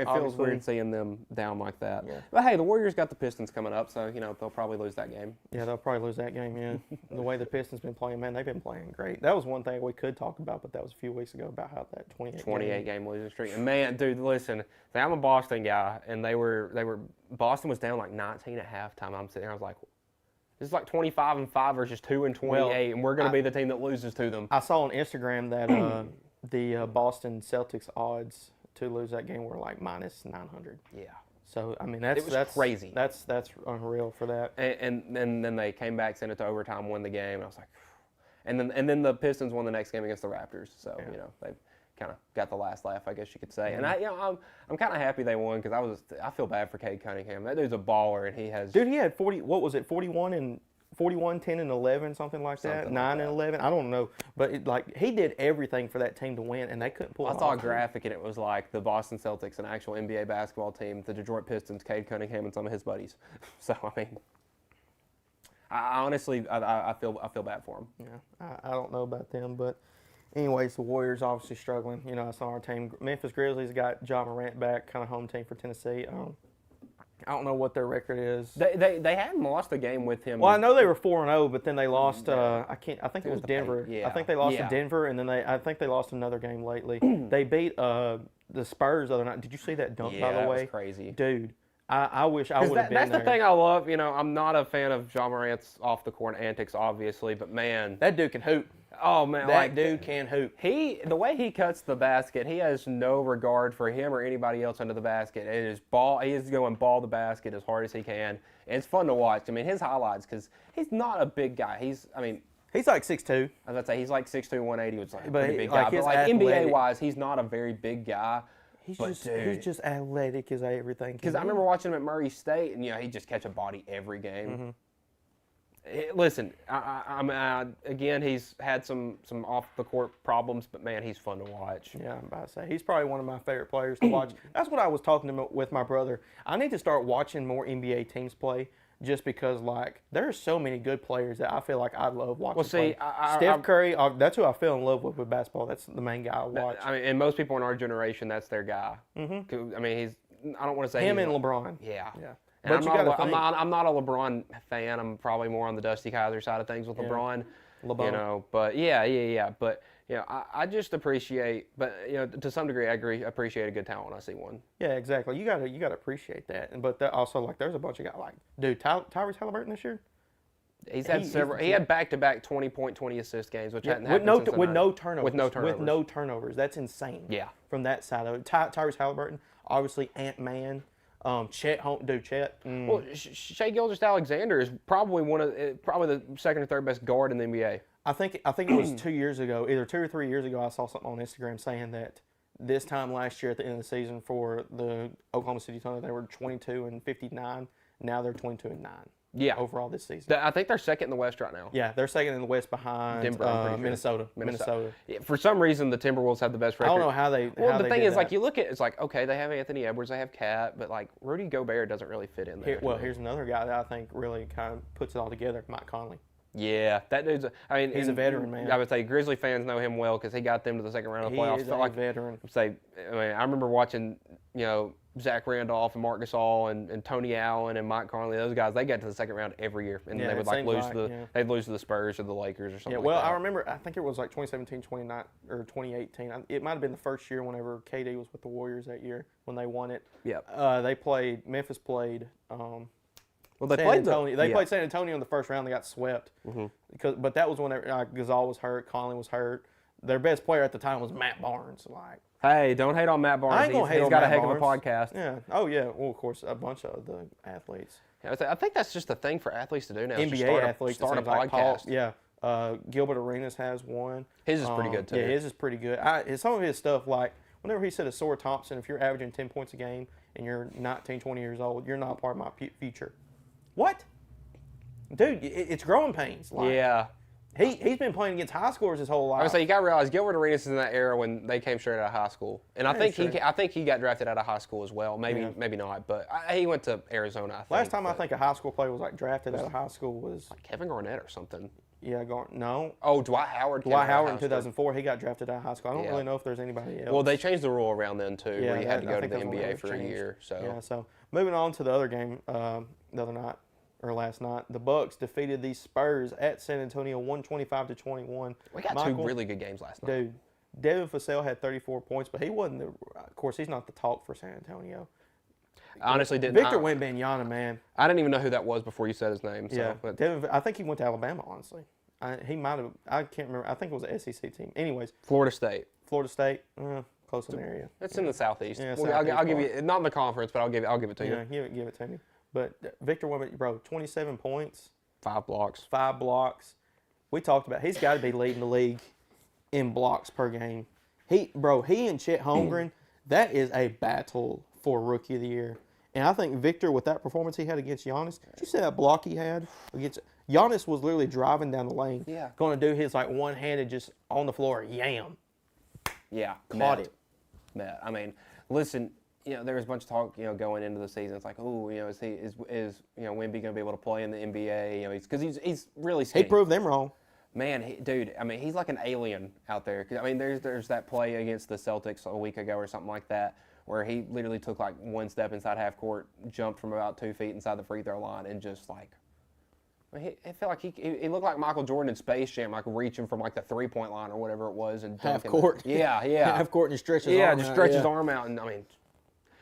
feels weird seeing them down like that. Yeah. But hey, the Warriors got the Pistons coming up, so they'll probably lose that game. Yeah, they'll probably lose that game. Yeah, the way the Pistons been playing, man, they've been playing great. That was one thing we could talk about, but that was a few weeks ago about how that 28 game losing streak. And man, dude, listen, I'm a Boston guy, and Boston was down like 19 at halftime. I'm sitting there, I was like, this is like 25-5 versus 2-28, and we're going to be the team that loses to them. I saw on Instagram that the Boston Celtics odds to lose that game were like minus 900. Yeah. So I mean that's crazy. That's unreal for that. And then they came back, sent it to overtime, won the game, and I was like, and then the Pistons won the next game against the Raptors. So they kind of got the last laugh, I guess you could say. And I'm kind of happy they won because I feel bad for Cade Cunningham. That dude's a baller, and he has. Dude, he had 41, 10, and 11, something like that. Something 9 like and 11. I don't know, but he did everything for that team to win, and they couldn't pull it off. I saw a graphic, and it was like the Boston Celtics, an actual NBA basketball team, the Detroit Pistons, Cade Cunningham, and some of his buddies. So I mean, I honestly feel bad for him. Yeah, I don't know about them, but anyways, the Warriors obviously struggling. You know, I saw our team. Memphis Grizzlies got Ja Morant back, kind of home team for Tennessee. I don't know what their record is. They hadn't lost a game with him. Well, I know they were 4-0, but then they lost. I think it was Denver. Yeah. I think they lost to Denver, and then I think they lost another game lately. They beat the Spurs the other night. Did you see that dunk? By the way, that was crazy, dude. I wish I would have been there. That's there. the thing I love. You know, I'm not a fan of Ja Morant's off the court antics, obviously, but man, that dude can hoop. Oh man, that dude can hoop. The way he cuts the basket, he has no regard for him or anybody else under the basket. It is he is going ball the basket as hard as he can. And it's fun to watch. I mean, his highlights, because he's not a big guy. He's like 6'2". I was about to say he's like 6'2", 180, which is like a But pretty big like guy. his But like athletic- NBA wise, he's not a very big guy. He's just athletic as everything. Because I remember watching him at Murray State, and he'd just catch a body every game. Listen, again, he's had some off the court problems, but man, he's fun to watch. Yeah, I'm about to say he's probably one of my favorite players to watch. That's what I was talking with my brother. I need to start watching more NBA teams play, just because there are so many good players that I feel like I love watching. Well, see, play. Steph Curry, that's who I fell in love with basketball. That's the main guy I watch. I mean, and most people in our generation, that's their guy. I mean, I don't want to say him and LeBron. Yeah. But I'm not a LeBron fan. I'm probably more on the Dusty Kaiser side of things with LeBron. But yeah. But I just appreciate. But to some degree, I appreciate a good talent when I see one. Yeah, exactly. You gotta appreciate that. But also there's a bunch of guys dude, Tyrese Halliburton this year. He had back-to-back 20-point, 20-assist games, which hadn't happened since with no turnovers. With no turnovers. That's insane. Yeah. From that side of it, Tyrese Halliburton, obviously Ant-Man. Chet. Well, Shai Gilgeous-Alexander is probably the second or third best guard in the NBA. I think it was 2 years ago, either 2 or 3 years ago. I saw something on Instagram saying that this time last year at the end of the season for the Oklahoma City Thunder, they were 22-59. Now they're 22-9. Yeah. Overall this season. I think they're second in the West right now. Yeah, they're second in the West behind Denver, Minnesota. Yeah, for some reason, the Timberwolves have the best record. I don't know how they. Well, the thing is, you look at it's okay, they have Anthony Edwards, they have Cat, but Rudy Gobert doesn't really fit in there. Here's another guy that I think really kind of puts it all together, Mike Conley. Yeah, that dude's. He's a veteran, man. I would say Grizzly fans know him well because he got them to the second round of the playoffs. He is a veteran. I remember watching, Zach Randolph and Marc Gasol and Tony Allen and Mike Conley. Those guys, they got to the second round every year, and they would they'd lose to the Spurs or the Lakers or something. Yeah, well, like that. I remember. I think it was 2017, 2019, or 2018. It might have been the first year whenever KD was with the Warriors that year when they won it. Yeah. Memphis played. They played San Antonio in the first round. They got swept. But that was when Gasol was hurt, Conley was hurt. Their best player at the time was Matt Barnes. Hey, don't hate on Matt Barnes. I ain't gonna hate on He's got Matt a heck Barnes. of a podcast. Yeah. Oh yeah. Well, of course, a bunch of the athletes. Yeah, I think that's just a thing for athletes to do now. NBA athletes start a podcast. podcast. Gilbert Arenas has one. His is pretty good too. Yeah, his is pretty good. Some of his stuff, whenever he said to Sora Thompson, if you're averaging 10 points a game and you're 19, 20 years old, you're not part of my future. What? Dude, it's growing pains. Yeah. He's been playing against high scores his whole life. I would say you got to realize Gilbert Arenas is in that era when they came straight out of high school, and I think he got drafted out of high school as well. Maybe not, but he went to Arizona. I think. Last time I think a high school player was drafted out of high school was Kevin Garnett or something. Yeah, no. Oh, Dwight Howard. Dwight Howard in 2004. He got drafted out of high school. I don't really know if there's anybody else. Well, they changed the rule around then too, where you had to go to the NBA for a year. So yeah. So moving on to the other game, the other night. Or last night, the Bucks defeated the Spurs at San Antonio 125-21. We got two really good games last night. Dude, Devin Vassell had 34 points, but he wasn't of course, he's not the talk for San Antonio. I honestly didn't. Victor Wembanyama, man. I didn't even know who that was before you said his name. Yeah, but I think he went to Alabama, honestly. He might have. I can't remember. I think it was an SEC team. Anyways. Florida State. Close in the area. It's in the Southeast. Yeah, I'll give you, not in the conference, but I'll give it to you. Yeah, give it to me. But Victor Wembanyama, bro, 27 points. 5 blocks. 5 blocks. We talked about he's got to be leading the league in blocks per game. He and Chet Holmgren, that is a battle for Rookie of the Year. And I think Victor, with that performance he had against Giannis, did you see that block he had against Giannis? Was literally driving down the lane, going to do his like one-handed just on the floor, yam. Yeah, caught it. Met. I mean, listen, there was a bunch of talk, going into the season. It's like, oh, is Wemby going to be able to play in the NBA? Because he's really skinny. He proved them wrong. Man, dude, I mean, he's like an alien out there. I mean, there's that play against the Celtics a week ago or something like that, where he literally took like one step inside half court, jumped from about 2 feet inside the free throw line, and just like, it felt like he looked like Michael Jordan in Space Jam, like reaching from like the 3-point line or whatever it was, and half court. Yeah. Half court, and he stretches his arm out. Just stretch his arm out, and I mean,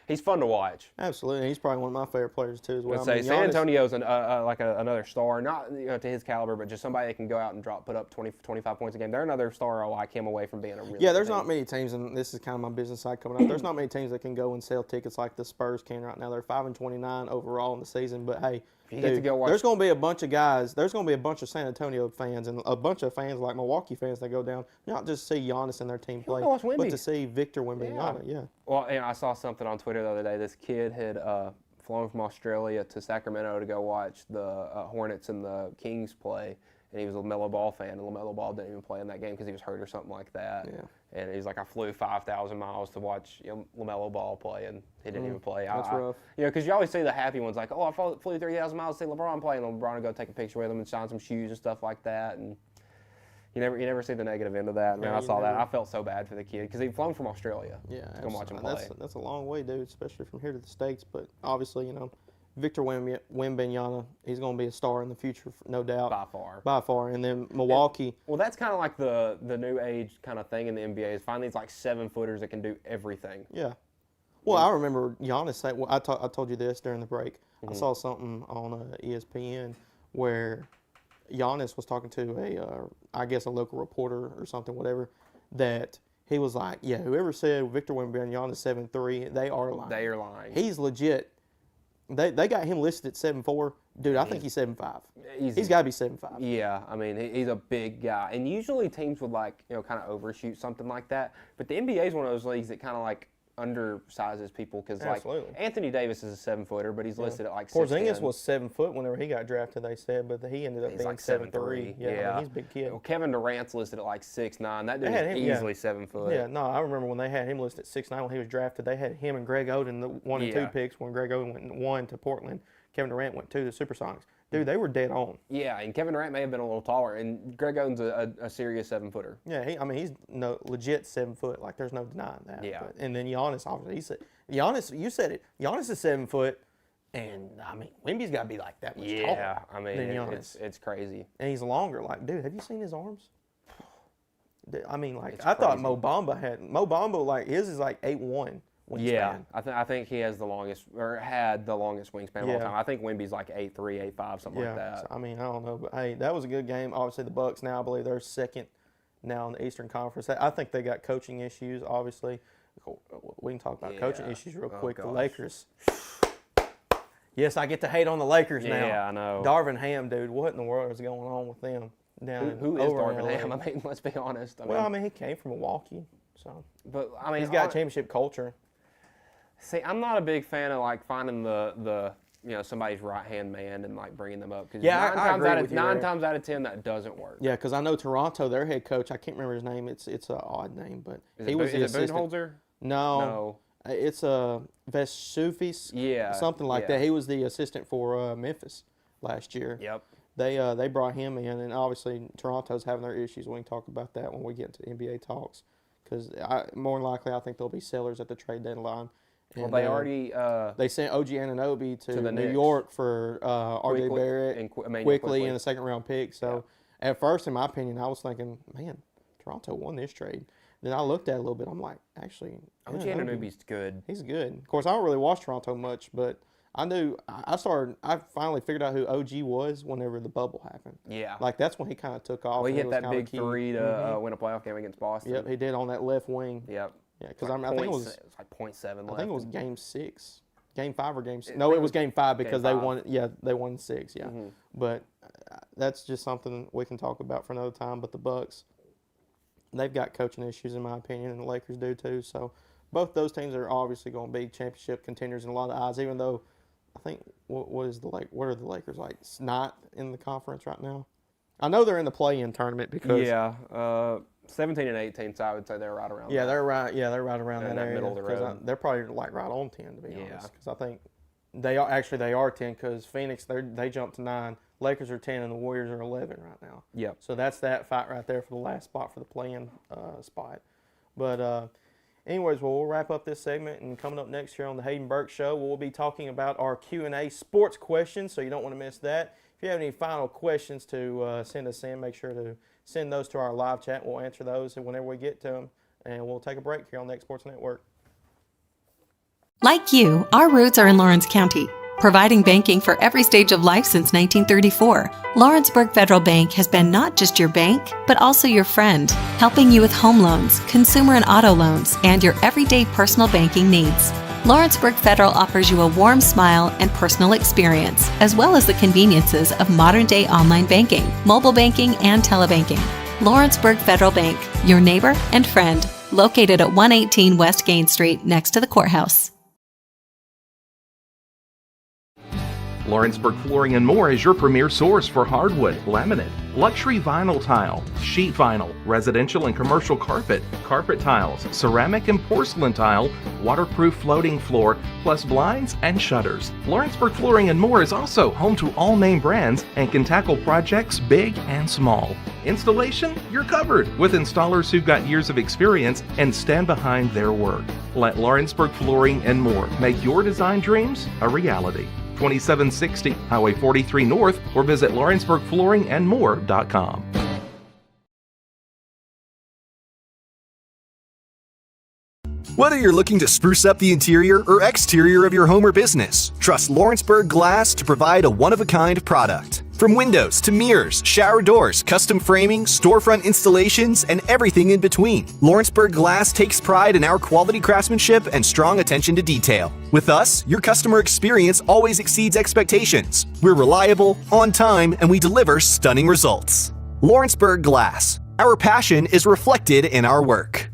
he's fun to watch. Absolutely, he's probably one of my favorite players too as well. Let's say San Antonio's another star, not to his caliber, but just somebody that can go out and put up 20, 25 points a game. They're another star I like him away from being a really there's not many teams, and this is kind of my business side coming up. There's not many teams that can go and sell tickets like the Spurs can right now. They're 5-29 overall in the season, but hey, there's going to be a bunch of guys. There's going to be a bunch of San Antonio fans and a bunch of fans like Milwaukee fans that go down, not just to see Giannis and their team play, but to see Victor Wembanyama. Yeah. Well, and I saw something on Twitter the other day. This kid had flown from Australia to Sacramento to go watch the Hornets and the Kings play, and he was a LaMelo Ball fan, and LaMelo Ball didn't even play in that game because he was hurt or something like that. Yeah. And he's like, I flew 5,000 miles to watch LaMelo Ball play, and he didn't even play. That's rough. Because you always see the happy ones like, oh, I flew 3,000 miles to see LeBron play, and LeBron would go take a picture with him and sign some shoes and stuff like that. And you never see the negative end of that. Man, I saw that. I felt so bad for the kid because he'd flown from Australia to come watch him play. That's a long way, dude, especially from here to the States. But obviously, Victor Wembanyama, he's going to be a star in the future, no doubt. By far. And then Milwaukee. Well, that's kind of like the new age kind of thing in the NBA is find these like 7-footers that can do everything. Yeah. Well, I remember Giannis saying, I told you this during the break. I saw something on ESPN where Giannis was talking to a local reporter or something, whatever, that he was like, yeah, whoever said Victor Wembanyama is 7'3", they are lying. They are lying. He's legit. They got him listed at 7'4". Dude, I think he's 7'5". He's got to be 7'5". Yeah, I mean, he's a big guy. And usually teams would kind of overshoot something like that. But the NBA is one of those leagues that kind of undersizes people because Anthony Davis is a 7-footer, but he's listed at like 6'10". Porzingis was 7 foot whenever he got drafted, they said, but he ended up being like 7'3". Yeah, I mean, he's a big kid. Well, Kevin Durant's listed at like 6'9". That dude is easily 7 foot. Yeah, no, I remember when they had him listed at 6'9" when he was drafted. They had him and Greg Oden, the 1 and 2 picks, when Greg Oden went 1 to Portland. Kevin Durant went 2 to the Supersonics. Dude, they were dead on. Yeah, and Kevin Durant may have been a little taller, and Greg Oden's a serious 7-footer. Yeah, he's legit 7 foot. Like, there's no denying that. Yeah. And then Giannis, obviously, you said it. Giannis is 7 foot, and I mean, Wemby's got to be like that much taller. Yeah, I mean, it's crazy. And he's longer. Like, dude, have you seen his arms? I mean, like, I thought Mo Bamba, like, his is like 8'1". Wingspan. Yeah, I think he has the longest, or had the longest wingspan of all time. I think Wemby's like 8'3", 8'5", something like that. So, I mean, I don't know, but hey, that was a good game. Obviously, the Bucks now, I believe they're second now in the Eastern Conference. I think they got coaching issues. Obviously, we can talk about coaching issues real quick. The Lakers. Yes, I get to hate on the Lakers now. Yeah, I know. Darvin Ham, dude, what in the world is going on with them? Who is Darvin Ham? I mean, let's be honest. I mean, he came from Milwaukee, so. But I mean, he's got championship culture. See, I'm not a big fan of like finding the somebody's right hand man and like bringing them up because nine times out of 10 that doesn't work. Yeah, because I know Toronto, their head coach, I can't remember his name. It's an odd name, but he was the assistant. Budenholzer? No, it's Vesuvis. Yeah, something like that. He was the assistant for Memphis last year. Yep. They brought him in, and obviously Toronto's having their issues. We can talk about that when we get into NBA talks, because more than likely I think they'll be sellers at the trade deadline. Well, they already they sent OG Anunoby to the New Knicks. York for RJ Barrett and quickly in a second-round pick. So at first, in my opinion, I was thinking, man, Toronto won this trade. Then I looked at it a little bit. I'm like, actually, OG Anunoby's good. He's good. Of course, I don't really watch Toronto much, but I knew I finally figured out who OG was whenever the bubble happened. Yeah. Like, that's when he kind of took off. Well, he hit that big three to win a playoff game against Boston. Yep, he did on that left wing. Yep. Yeah, because I think it was like 0.7 left. I think it was Game 6, Game 5 or Game 6. No, it was Game 5 because they won. Yeah, they won 6. Yeah, But that's just something we can talk about for another time. But the Bucks, they've got coaching issues in my opinion, and the Lakers do too. So both those teams are obviously going to be championship contenders in a lot of eyes. Even though I think what are the Lakers like? It's not in the conference right now. I know they're in the play-in tournament because 17 and 18, so I would say they're right around. Yeah, they're right. Yeah, they're right around that area. Middle of the road. They're probably like right on 10 to be honest. Because I think they are 10 because Phoenix they jumped to 9. Lakers are 10 and the Warriors are 11 right now. Yep. So that's that fight right there for the last spot for the play-in spot. But anyways, we'll wrap up this segment, and coming up next here on the Hayden Burks Show, we'll be talking about our Q&A sports questions. So you don't want to miss that. If you have any final questions to send us in, make sure to send those to our live chat. We'll answer those whenever we get to them, and we'll take a break here on the X Sports Network. Like you, our roots are in Lawrence County, providing banking for every stage of life since 1934. Lawrenceburg Federal Bank has been not just your bank, but also your friend, helping you with home loans, consumer and auto loans, and your everyday personal banking needs. Lawrenceburg Federal offers you a warm smile and personal experience, as well as the conveniences of modern-day online banking, mobile banking, and telebanking. Lawrenceburg Federal Bank, your neighbor and friend, located at 118 West Gain Street, next to the courthouse. Lawrenceburg Flooring and More is your premier source for hardwood, laminate, luxury vinyl tile, sheet vinyl, residential and commercial carpet, carpet tiles, ceramic and porcelain tile, waterproof floating floor, plus blinds and shutters. Lawrenceburg Flooring and More is also home to all name brands and can tackle projects big and small. Installation? You're covered with installers who've got years of experience and stand behind their work. Let Lawrenceburg Flooring and More make your design dreams a reality. 2760 Highway 43 North, or visit lawrenceburgflooringandmore.com. Whether you're looking to spruce up the interior or exterior of your home or business, trust Lawrenceburg Glass to provide a one-of-a-kind product. From windows to mirrors, shower doors, custom framing, storefront installations, and everything in between, Lawrenceburg Glass takes pride in our quality craftsmanship and strong attention to detail. With us, your customer experience always exceeds expectations. We're reliable, on time, and we deliver stunning results. Lawrenceburg Glass. Our passion is reflected in our work.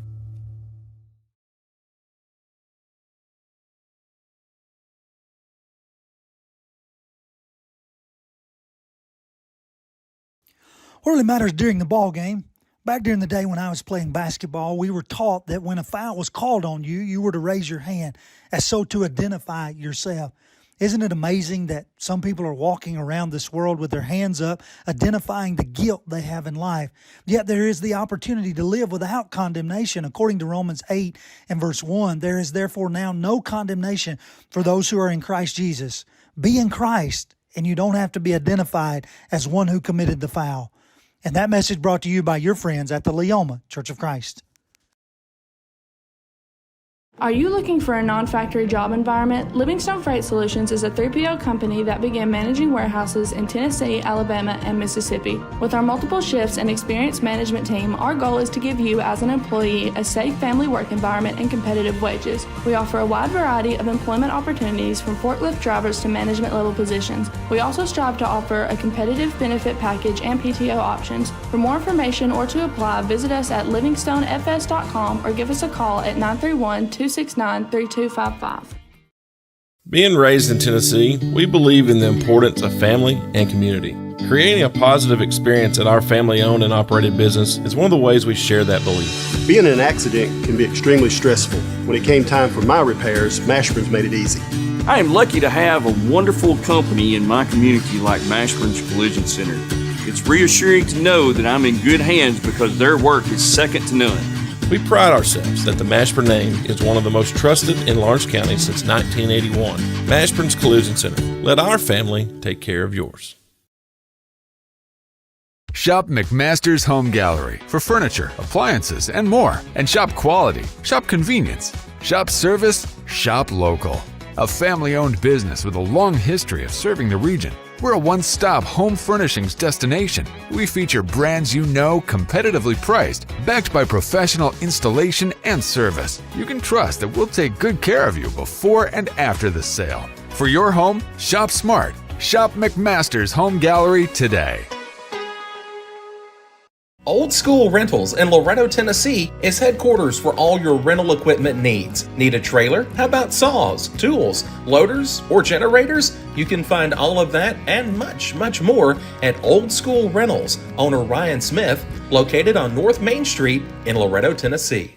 What really matters during the ball game, back during the day when I was playing basketball, we were taught that when a foul was called on you, you were to raise your hand as so to identify yourself. Isn't it amazing that some people are walking around this world with their hands up, identifying the guilt they have in life? Yet there is the opportunity to live without condemnation. According to Romans 8 and verse 1, there is therefore now no condemnation for those who are in Christ Jesus. Be in Christ, and you don't have to be identified as one who committed the foul. And that message brought to you by your friends at the Leoma Church of Christ. Are you looking for a non-factory job environment? Livingstone Freight Solutions is a 3PL company that began managing warehouses in Tennessee, Alabama, and Mississippi. With our multiple shifts and experienced management team, our goal is to give you as an employee a safe family work environment and competitive wages. We offer a wide variety of employment opportunities from forklift drivers to management level positions. We also strive to offer a competitive benefit package and PTO options. For more information or to apply, visit us at livingstonefs.com or give us a call at 931-269-3255. Being raised in Tennessee, we believe in the importance of family and community. Creating a positive experience at our family-owned and operated business is one of the ways we share that belief. Being in an accident can be extremely stressful. When it came time for my repairs, Mashburn's made it easy. I am lucky to have a wonderful company in my community like Mashburn's Collision Center. It's reassuring to know that I'm in good hands because their work is second to none. We pride ourselves that the Mashburn name is one of the most trusted in Lawrence County since 1981. Mashburn's Collision Center. Let our family take care of yours. Shop McMaster's Home Gallery for furniture, appliances, and more. And shop quality, shop convenience, shop service, shop local. A family-owned business with a long history of serving the region. We're a one-stop home furnishings destination. We feature brands you know, competitively priced, backed by professional installation and service. You can trust that we'll take good care of you before and after the sale. For your home, shop smart. Shop McMaster's Home Gallery today. Old School Rentals in Loretto, Tennessee is headquarters for all your rental equipment needs. Need a trailer? How about saws, tools, loaders, or generators? You can find all of that and much, much more at Old School Rentals. Owner Ryan Smith, located on North Main Street in Loretto, Tennessee.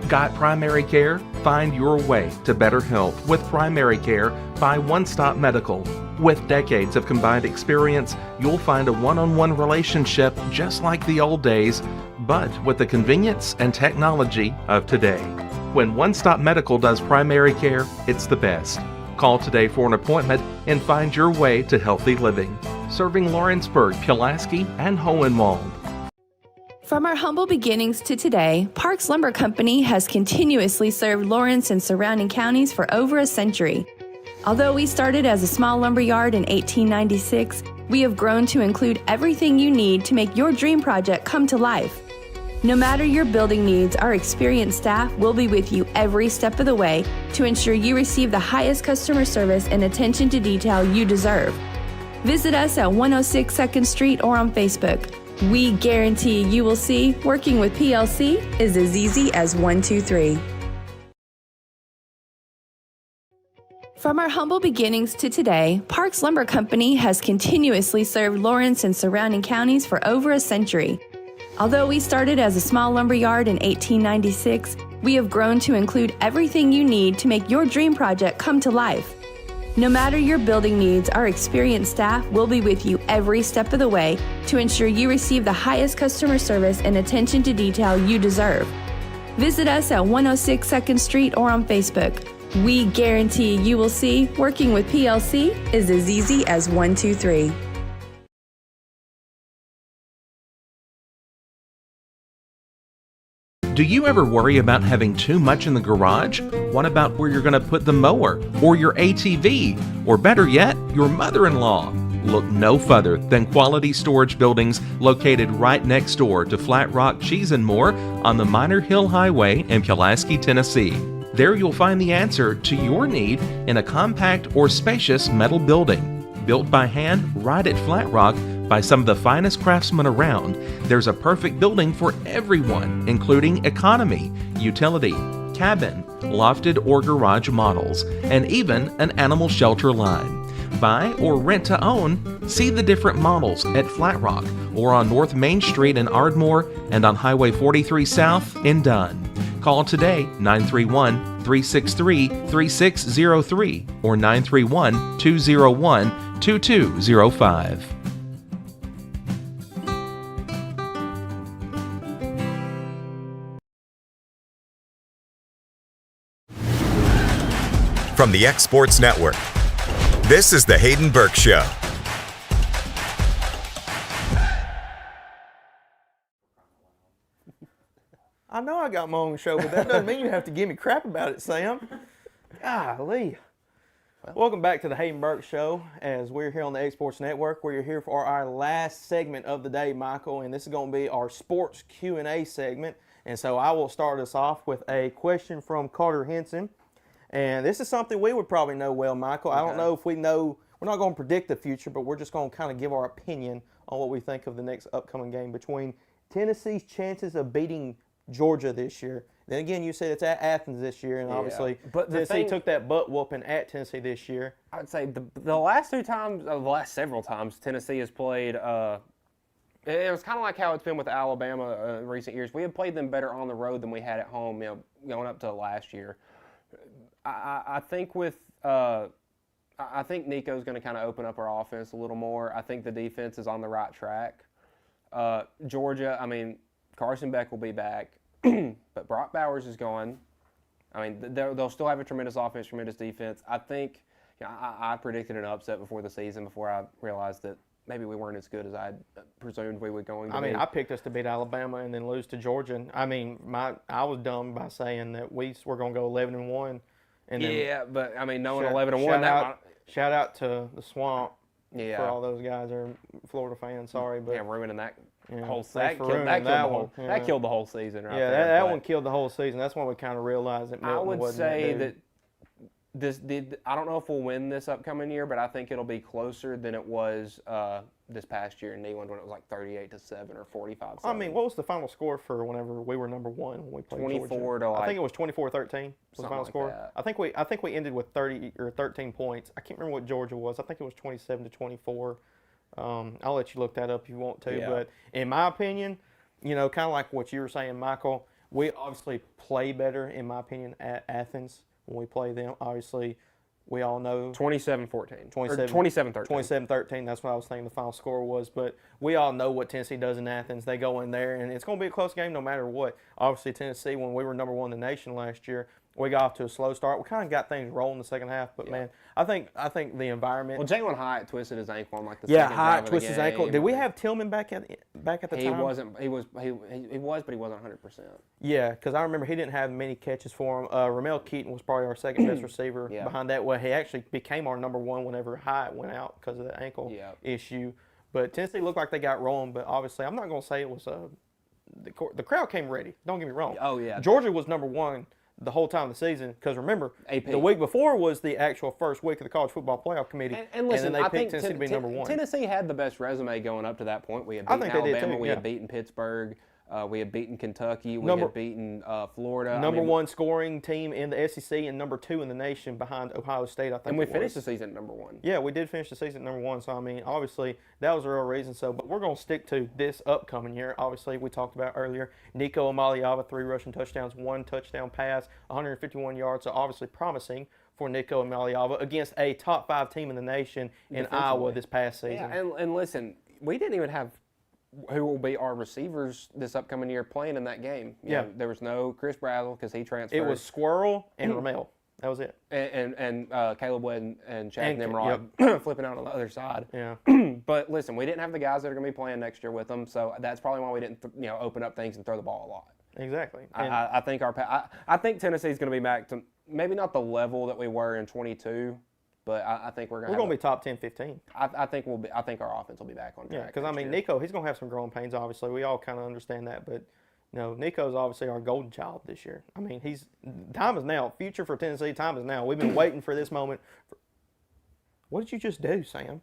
Got primary care? Find your way to better health with primary care by One Stop Medical. With decades of combined experience, you'll find a one-on-one relationship just like the old days, but with the convenience and technology of today. When One Stop Medical does primary care, it's the best. Call today for an appointment and find your way to healthy living. Serving Lawrenceburg, Pulaski, and Hohenwald. From our humble beginnings to today, Parks Lumber Company has continuously served Lawrence and surrounding counties for over a century. Although we started as a small lumber yard in 1896, we have grown to include everything you need to make your dream project come to life. No matter your building needs, our experienced staff will be with you every step of the way to ensure you receive the highest customer service and attention to detail you deserve. Visit us at 106 2nd Street or on Facebook. We guarantee you will see working with PLC is as easy as 1, 2, 3. From our humble beginnings to today, Parks Lumber Company has continuously served Lawrence and surrounding counties for over a century. Although we started as a small lumber yard in 1896, we have grown to include everything you need to make your dream project come to life. No matter your building needs, our experienced staff will be with you every step of the way to ensure you receive the highest customer service and attention to detail you deserve. Visit us at 106 2nd Street or on Facebook. We guarantee you will see working with PLC is as easy as 1, 2, 3. Do you ever worry about having too much in the garage? What about where you're going to put the mower, or your ATV, or better yet, your mother-in-law? Look no further than Quality Storage Buildings located right next door to Flat Rock Cheese and More on the Minor Hill Highway in Pulaski, Tennessee. There you'll find the answer to your need in a compact or spacious metal building. Built by hand right at Flat Rock by some of the finest craftsmen around, there's a perfect building for everyone, including economy, utility, cabin, lofted or garage models, and even an animal shelter line. Buy or rent to own, see the different models at Flat Rock or on North Main Street in Ardmore and on Highway 43 South in Dunn. Call today 931-363-3603 or 931-201-2205. From the X Sports Network, this is the Hayden Burks Show. I know I got my own show, but that doesn't mean you have to give me crap about it, Sam. Golly. Welcome back to the Hayden Burks Show, as we're here on the X Sports Network. We're here for our last segment of the day, Michael, and this is going to be our sports Q&A segment. And so I will start us off with a question from Carter Henson. And this is something we would probably know well, Michael. Okay. I don't know if we know, we're not going to predict the future, but we're just going to kind of give our opinion on what we think of the next upcoming game between Tennessee's chances of beating Georgia this year. Then again, you said it's at Athens this year, and obviously but Tennessee took that butt whooping at Tennessee this year. I'd say the last several times Tennessee has played, it was kind of like how it's been with Alabama in recent years. We have played them better on the road than we had at home, going up to last year. I think I think Nico's going to kind of open up our offense a little more. I think the defense is on the right track. Georgia, I mean, Carson Beck will be back, but Brock Bowers is gone. I mean, they'll still have a tremendous offense, tremendous defense. I think I predicted an upset before the season, before I realized that maybe we weren't as good as I had presumed we were going to be. I mean, I picked us to beat Alabama and then lose to Georgia. And, I mean, I was dumb by saying that we were going to go 11-1. And yeah, but I mean, knowing 11-1, shout out to the Swamp for all those guys that are Florida fans. Sorry, but ruining that whole that killed the whole season. Right yeah, there, that one killed the whole season. That's when we kind of realized that Milton I would wasn't say that I don't know if we'll win this upcoming year, but I think it'll be closer than it was this past year in Neyland when it was like 38-7 or 45-7. I mean, what was the final score for whenever we were number one when we played 24 Georgia? to I think it was 24-13 was the final like score. that. I think we ended with 30 or 13 points. I can't remember what Georgia was. I think it was 27-24. I'll let you look that up if you want to. Yeah. But in my opinion, kind of like what you were saying, Michael, we obviously play better, in my opinion, at Athens when we play them. Obviously, we all know 27-14. 27-13. 27-13. That's what I was thinking the final score was. But we all know what Tennessee does in Athens. They go in there, and it's going to be a close game no matter what. Obviously, Tennessee, when we were number one in the nation last year, we got off to a slow start. We kind of got things rolling in the second half. But, man, I think the environment. Well, Jalen Hyatt twisted his ankle on like the second drive of the game. Yeah, Hyatt twisted his ankle. Did we have Tillman back at the he time? He was, but he wasn't 100%. Yeah, because I remember he didn't have many catches for him. Ramel Keaton was probably our second best receiver. Yeah. Behind that, well, he actually became our number one whenever Hyatt went out because of the ankle issue. But Tennessee looked like they got rolling. But obviously, I'm not going to say it was the crowd came ready. Don't get me wrong. Oh yeah. Georgia was number one the whole time of the season because remember the week before was the actual first week of the college football playoff committee, and listen, then they I picked think Tennessee to be number one. Tennessee had the best resume going up to that point. We had I beaten think they did Alabama, too, we yeah. had beaten Pittsburgh, we had beaten Kentucky, we had beaten Florida. Number one scoring team in the SEC and number two in the nation behind Ohio State, I think. And we finished the season at number one. Yeah, we did finish the season at number one. So, I mean, obviously, that was a real reason. So, but we're going to stick to this upcoming year. Obviously, we talked about earlier, Nico Amaliava, 3 rushing touchdowns, 1 touchdown pass, 151 yards. So, obviously promising for Nico Amaliava against a top 5 team in the nation in Iowa this past season. Yeah, and listen, we didn't even have who will be our receivers this upcoming year playing in that game. You know, there was no Chris Brazzell because he transferred. It was Squirrel and Ramel. That was it. And Caleb Webb and Chad Nimrod flipping out on the other side. Yeah. But listen, we didn't have the guys that are going to be playing next year with them, so that's probably why we didn't open up things and throw the ball a lot. Exactly. I think I think Tennessee's going to be back to maybe not the level that we were in 22. But I think we're going to be top 10, 15. I think we'll be. I think our offense will be back on track. Yeah, because I mean, Nico, he's going to have some growing pains. Obviously, we all kind of understand that. But Nico's obviously our golden child this year. I mean, time is now. Future for Tennessee. Time is now. We've been waiting for this moment. What did you just do, Sam?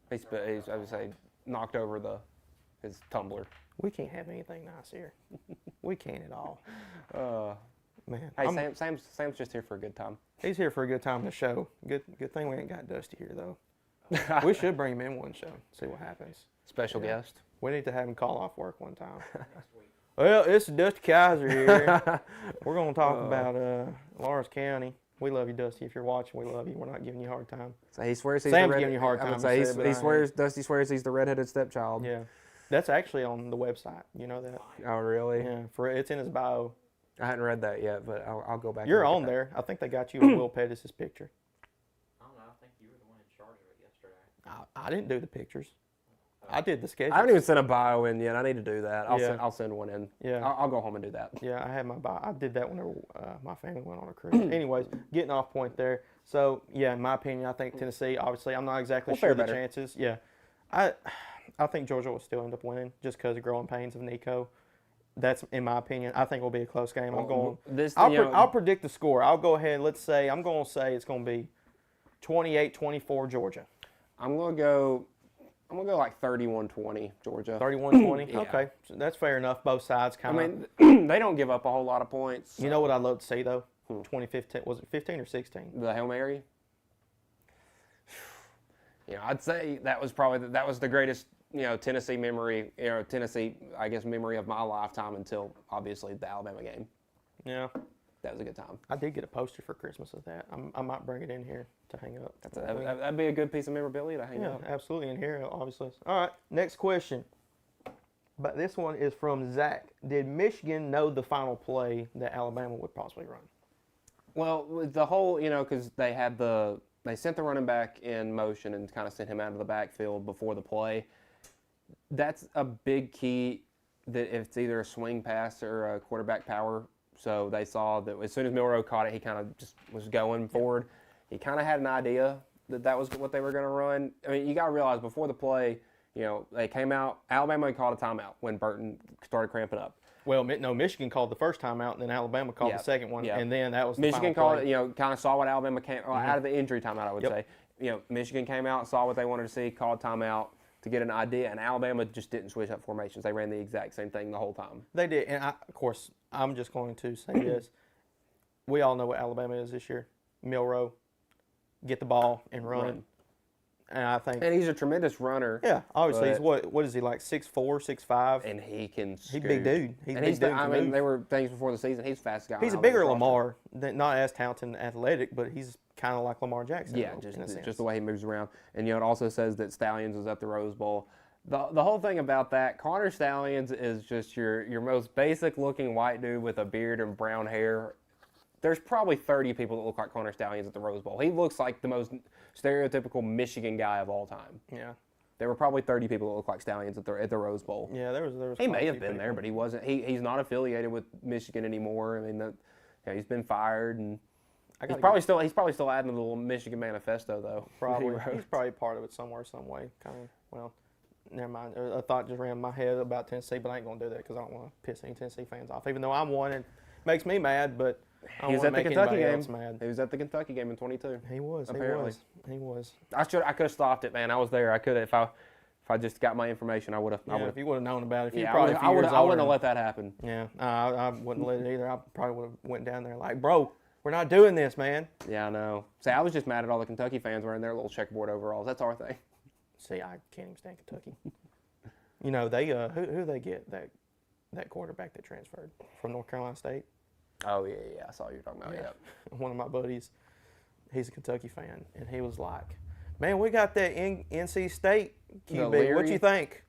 He's I would say knocked over his tumbler. We can't have anything nice here. We can't at all. Man, hey, Sam's just here for a good time. He's here for a good time in the show. Good thing we ain't got Dusty here though. We should bring him in one show, see what happens. Special guest. We need to have him call off work one time. Well, it's Dusty Kaiser here. We're going to talk about Lawrence County. We love you, Dusty. If you're watching, we love you. We're not giving you a hard time. So he swears he's Sam's giving you a hard time. Dusty swears he's the redheaded stepchild. Yeah, that's actually on the website. You know that? Oh, really? Yeah, it's in his bio. I hadn't read that yet, but I'll go back. You're on there. I think they got you and Will Pettis' picture. I don't know. I think you were the one in charge of it yesterday. I didn't do the pictures. I did the schedule. I haven't even sent a bio in yet. I need to do that. I'll send one in. Yeah. I'll go home and do that. Yeah, I had my bio. I did that whenever my family went on a cruise. Anyways, getting off point there. So, yeah, in my opinion, I think Tennessee, obviously, I'm not exactly sure the chances. Yeah. I think Georgia will still end up winning just because of growing pains of Nico. That's, in my opinion, I think it will be a close game. I'll predict the score. I'll go ahead. I'm going to say it's going to be 28-24 Georgia. I'm going to go like 31-20 Georgia. 31-20? Yeah. Okay. So that's fair enough. Both sides kind of. I mean, they don't give up a whole lot of points. You know what I'd love to see, though? 2015. Was it 15 or 16? The Hail Mary? I'd say that was the greatest, Tennessee memory, memory of my lifetime until, obviously, the Alabama game. Yeah. That was a good time. I did get a poster for Christmas of that. I might bring it in here to hang up. That'd be a good piece of memorabilia to hang up. Yeah, absolutely, in here, obviously. All right, next question. But this one is from Zach. Did Michigan know the final play that Alabama would possibly run? Well, the whole, because they sent the running back in motion and kind of sent him out of the backfield before the play. That's a big key that if it's either a swing pass or a quarterback power. So they saw that as soon as Milroe caught it, he kind of just was going forward. He kind of had an idea that was what they were going to run. I mean, you got to realize before the play, they came out, Alabama called a timeout when Burton started cramping up. Well, no, Michigan called the first time out, and then Alabama called the second one, and then that was the Michigan final called play. it, kind of saw what Alabama came out of the injury timeout, I would say. Michigan came out, saw what they wanted to see, called timeout to get an idea, and Alabama just didn't switch up formations. They ran the exact same thing the whole time. They did, and of course, I'm just going to say this. We all know what Alabama is this year. Milroe, get the ball and run. And I think, and he's a tremendous runner. Yeah, obviously he's what is he, like 6'4", 6'5"? And he can scoot. He's a big dude. There were things before the season. He's the fastest guy. He's a bigger Lamar, not as talented and athletic, but he's kind of like Lamar Jackson. Yeah, just the way he moves around. And it also says that Stallions was at the Rose Bowl. The whole thing about that, Connor Stallions is just your most basic looking white dude with a beard and brown hair. There's probably 30 people that look like Connor Stallions at the Rose Bowl. He looks like the most stereotypical Michigan guy of all time. Yeah. There were probably 30 people that look like Stallions at the Rose Bowl. Yeah, there was. He may have been there, but he wasn't. He's not affiliated with Michigan anymore. I mean, he's been fired, and he's probably still adding the little Michigan manifesto though. Probably. He's probably part of it somewhere, some way. Kind of. Well, never mind. A thought just ran in my head about Tennessee, but I ain't gonna do that because I don't want to piss any Tennessee fans off. Even though I'm one, and it makes me mad, but. He was at the Kentucky game. He was at the Kentucky game in 22. He was. Apparently. He was. I could have stopped it, man. I was there. I could have if I just got my information. I would have. If you would have known about it. I wouldn't have let that happen. Yeah, I wouldn't let it either. I probably would have went down there like, bro, we're not doing this, man. Yeah, I know. See, I was just mad at all the Kentucky fans wearing their little checkerboard overalls. That's our thing. See, I can't even stand Kentucky. They who they get that quarterback that transferred from North Carolina State. Oh, yeah, I saw you talking about it. One of my buddies, he's a Kentucky fan, and he was like, man, we got that NC State QB. What you think?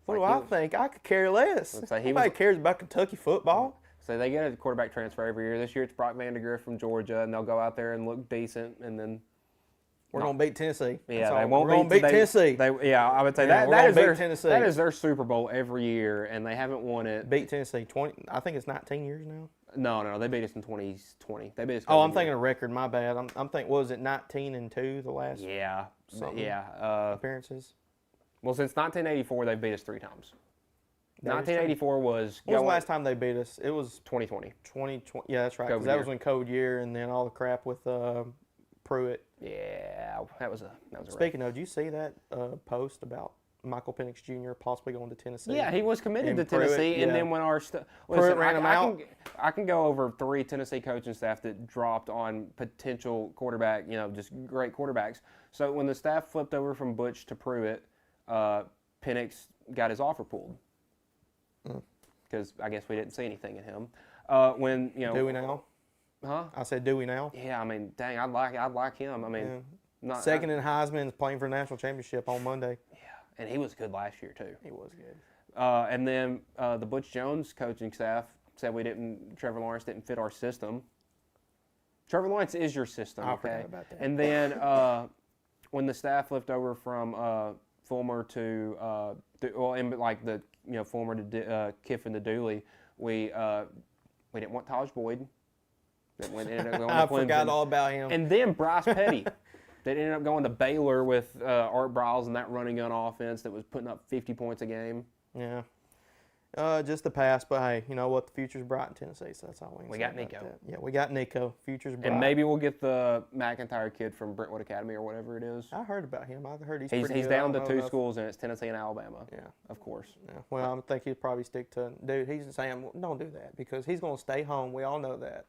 What do I think? I could care less. Nobody cares about Kentucky football. So they get a quarterback transfer every year. This year it's Brock Vandegrift from Georgia, and they'll go out there and look decent, and then we're going to beat Tennessee. Yeah, they won't beat Tennessee. I would say that is their Super Bowl every year, and they haven't won it. Beat Tennessee 20. I think it's 19 years now. No, they beat us in 2020. They beat us. I'm thinking a record. My bad. I'm thinking, was it 19-2 the last? Appearances. Well, since 1984, they've beat us 3 times. 1984 was. When was the last time they beat us? It was 2020. 2020. Yeah, that's right. Because that was when COVID year, and then all the crap with Pruitt. Yeah, that was a. Speaking of, did you see that post about Michael Penix Jr. possibly going to Tennessee? Yeah, he was committed to Tennessee, and then when our Pruitt ran him out. I can go over 3 Tennessee coaching staff that dropped on potential quarterback, just great quarterbacks. So when the staff flipped over from Butch to Pruitt, Penix got his offer pulled because I guess we didn't see anything in him. Do we now? Huh? I said, do we now? Yeah, I mean, dang, I'd like him. I mean, second in Heisman, is playing for the national championship on Monday. Yeah, and he was good last year too. He was good. And then the Butch Jones coaching staff said Trevor Lawrence didn't fit our system. Trevor Lawrence is your system, okay? I forgot about that. And then when the staff flipped over from Fulmer to Fulmer to Kiffin to Dooley, we didn't want Taj Boyd. I forgot all about him. And then Bryce Petty. They ended up going to Baylor with Art Briles and that running gun offense that was putting up 50 points a game. Yeah. Just the past, but hey, you know what? The future's bright in Tennessee, so that's all we can say. We got Nico. Yeah, we got Nico. Future's bright. And maybe we'll get the McIntyre kid from Brentwood Academy or whatever it is. I heard about him. I heard he's pretty good. He's down to 2 schools, and it's Tennessee and Alabama. Yeah. Of course. Yeah. Well, I think he'd probably stick to, dude, he's saying, well, don't do that because he's going to stay home. We all know that.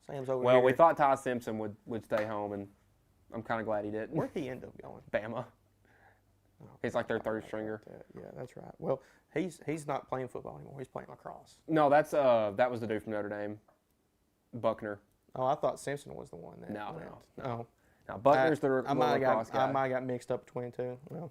Sam's over here. Well, we thought Ty Simpson would stay home, and I'm kind of glad he didn't. Where'd he end up going? Bama. He's like their third stringer. Yeah, that's right. Well, he's not playing football anymore. He's playing lacrosse. No, that was the dude from Notre Dame, Buckner. Oh, I thought Simpson was the one. No. Oh, no. Buckner's the lacrosse guy. I might have got mixed up between two. Well,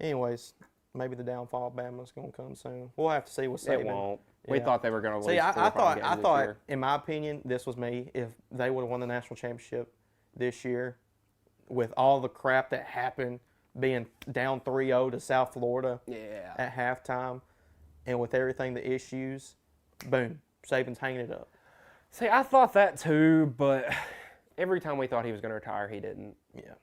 anyways, maybe the downfall of Bama's going to come soon. We'll have to see what's Saban. It won't. Yeah. We thought they were going to lose. See, I thought, in my opinion, this was me. If they would have won the national championship this year, with all the crap that happened, being down 3-0 to South Florida at halftime, and with everything, the issues, boom, Saban's hanging it up. See, I thought that too, but every time we thought he was going to retire, he didn't. Yeah.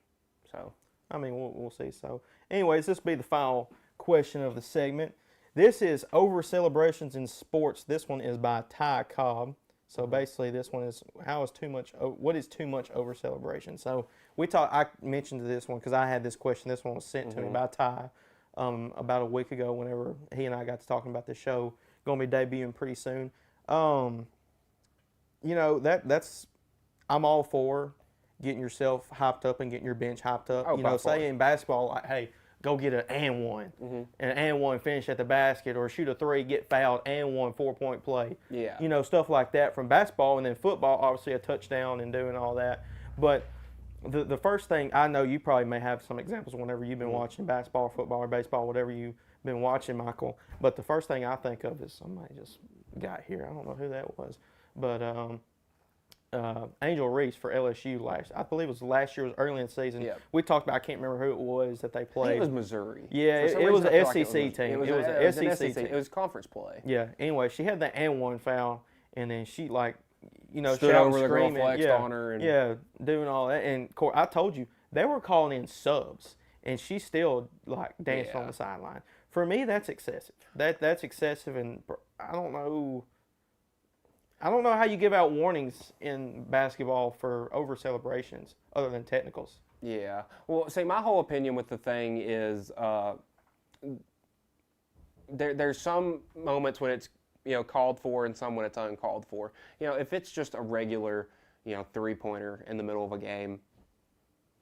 So, I mean, we'll see. So, anyways, this will be the final question of the segment. This is Over Celebrations in Sports. This one is by Ty Cobb. So basically, this one is what is too much over celebration? So I mentioned this one because I had this question. This one was sent to me by Ty about a week ago. Whenever he and I got to talking about this show, going to be debuting pretty soon. That's I'm all for getting yourself hyped up and getting your bench hyped up. Say in basketball, like, hey, go get an and one, and an and one finish at the basket, or shoot a three, get fouled, and one 4-point play. Yeah. Stuff like that from basketball, and then football, obviously a touchdown and doing all that. But the first thing, I know you probably may have some examples whenever you've been watching basketball, football, or baseball, whatever you've been watching, Michael. But the first thing I think of is somebody just got here. I don't know who that was, but Angel Reese for LSU I believe it was last year, was early in the season. Yep. We talked about, I can't remember who it was that they played. I think it was Missouri. Yeah, it was an SEC team. It was an SEC team. It was conference play. Yeah, anyway, she had that and one foul, and then she stood Stood shouting, over the girl, screaming, flexed on her. And doing all that. And I told you, they were calling in subs, and she still danced on the sideline. For me, that's excessive. That's excessive, and I don't know how you give out warnings in basketball for over celebrations other than technicals. Yeah. Well, see, my whole opinion with the thing is there's some moments when it's called for and some when it's uncalled for. If it's just a regular 3-pointer in the middle of a game,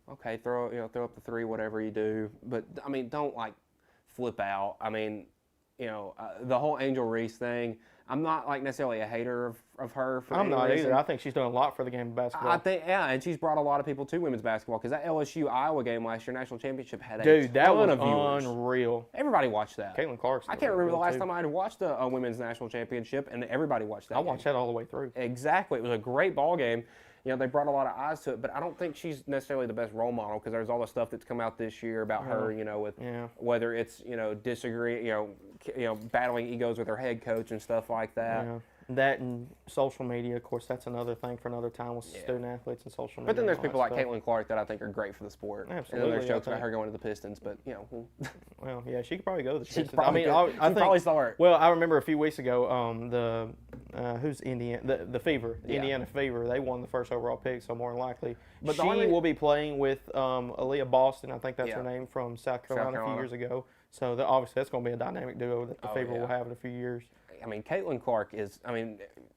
okay, throw up the three, whatever you do. But I mean, don't flip out. I mean, the whole Angel Reese thing. I'm not necessarily a hater of her. I'm not either. I think she's done a lot for the game of basketball. I think, and she's brought a lot of people to women's basketball because that LSU Iowa game last year, national championship, had a ton of viewers. Unreal. Everybody watched that. Caitlin Clarkson. I can't remember the last time I had watched a women's national championship, and everybody watched that. I watched that all the way through. Exactly. It was a great ball game. They brought a lot of eyes to it, but I don't think she's necessarily the best role model because there's all the stuff that's come out this year about her, with whether it's disagree, battling egos with her head coach and stuff like that. Yeah. That and social media, of course, that's another thing for another time with student athletes and social media. But then there's people like Caitlin Clark that I think are great for the sport. Absolutely. And then there's jokes about her going to the Pistons, but Well, yeah, she could probably go to the Pistons. I think probably start. Well, I remember a few weeks ago, who's Indiana? The Fever, Indiana Fever. They won the first overall pick, so more than likely, but she will be playing with Aaliyah Boston. I think that's her name, from South Carolina a few years ago. So obviously that's going to be a dynamic duo that the Fever will have in a few years. I mean, Caitlin Clark is,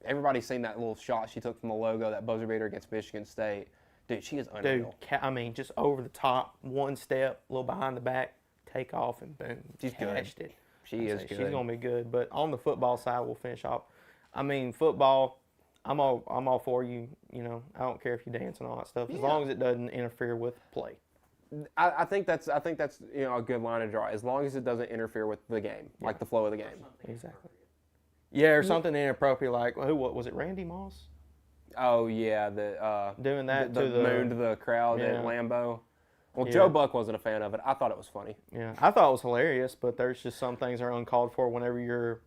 everybody's seen that little shot she took from the logo, that buzzer beater against Michigan State. Dude, she is unreal. Dude, just over the top, one step, a little behind the back, take off, and boom. She's good. She is good. She's going to be good. But on the football side, we'll finish off. Football, I'm all for you. I don't care if you dance and all that stuff, as long as it doesn't interfere with play. I think that's a good line to draw, as long as it doesn't interfere with the game, like the flow of the game. Exactly. Yeah, or something inappropriate like what was it, Randy Moss? Oh yeah, doing that the to the moon to the crowd at Lambeau. Well, Joe Buck wasn't a fan of it. I thought it was funny. Yeah, I thought it was hilarious, but there's just some things that are uncalled for whenever you're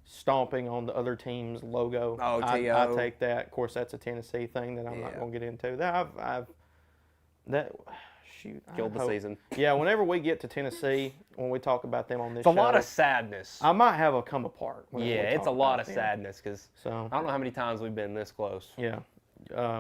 stomping on the other team's logo. Oh, I take that. Of course, that's a Tennessee thing that I'm not going to get into. Killed the season. Yeah, whenever we get to Tennessee, when we talk about them on this show, it's a lot of sadness. I might have a come apart. Yeah, it's a lot of sadness because I don't know how many times we've been this close. Yeah.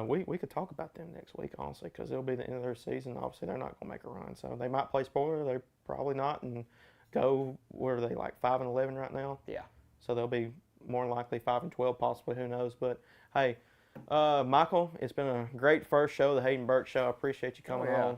We could talk about them next week, honestly, because it'll be the end of their season. Obviously, they're not going to make a run, so they might play spoiler. They're probably not, and go, where are they, 5-11 right now? Yeah. So they'll be more than likely 5-12, possibly. Who knows? But hey, Michael, it's been a great first show, the Hayden Burks Show. I appreciate you coming on.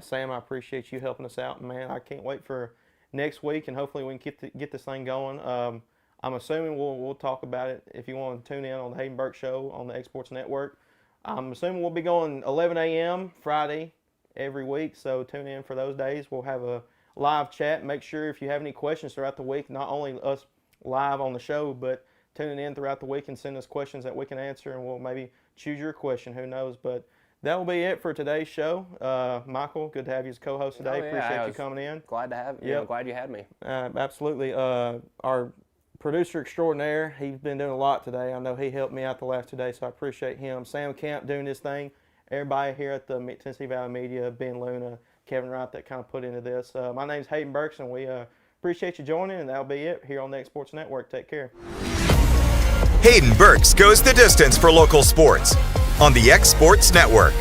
Sam, I appreciate you helping us out, man. I can't wait for next week, and hopefully we can get this thing going. I'm assuming we'll talk about it if you want to tune in on the Hayden Burks Show on the Exports Network. I'm assuming we'll be going 11 a.m. Friday every week, so tune in for those days. We'll have a live chat. Make sure if you have any questions throughout the week, not only us live on the show, but tuning in throughout the week and send us questions that we can answer, and we'll maybe choose your question. Who knows? But that will be it for today's show. Michael, good to have you as co-host today. Appreciate you coming in. Glad to have you. Glad you had me. Absolutely. Our producer extraordinaire, he's been doing a lot today. I know he helped me out the last 2 days, so I appreciate him. Sam Camp doing this thing. Everybody here at the Tennessee Valley Media, Ben Luna, Kevin Wright, that kind of put into this. My name's Hayden Burks, and we appreciate you joining, and that'll be it here on the X Sports Network. Take care. Hayden Burks goes the distance for local sports on the X Sports Network.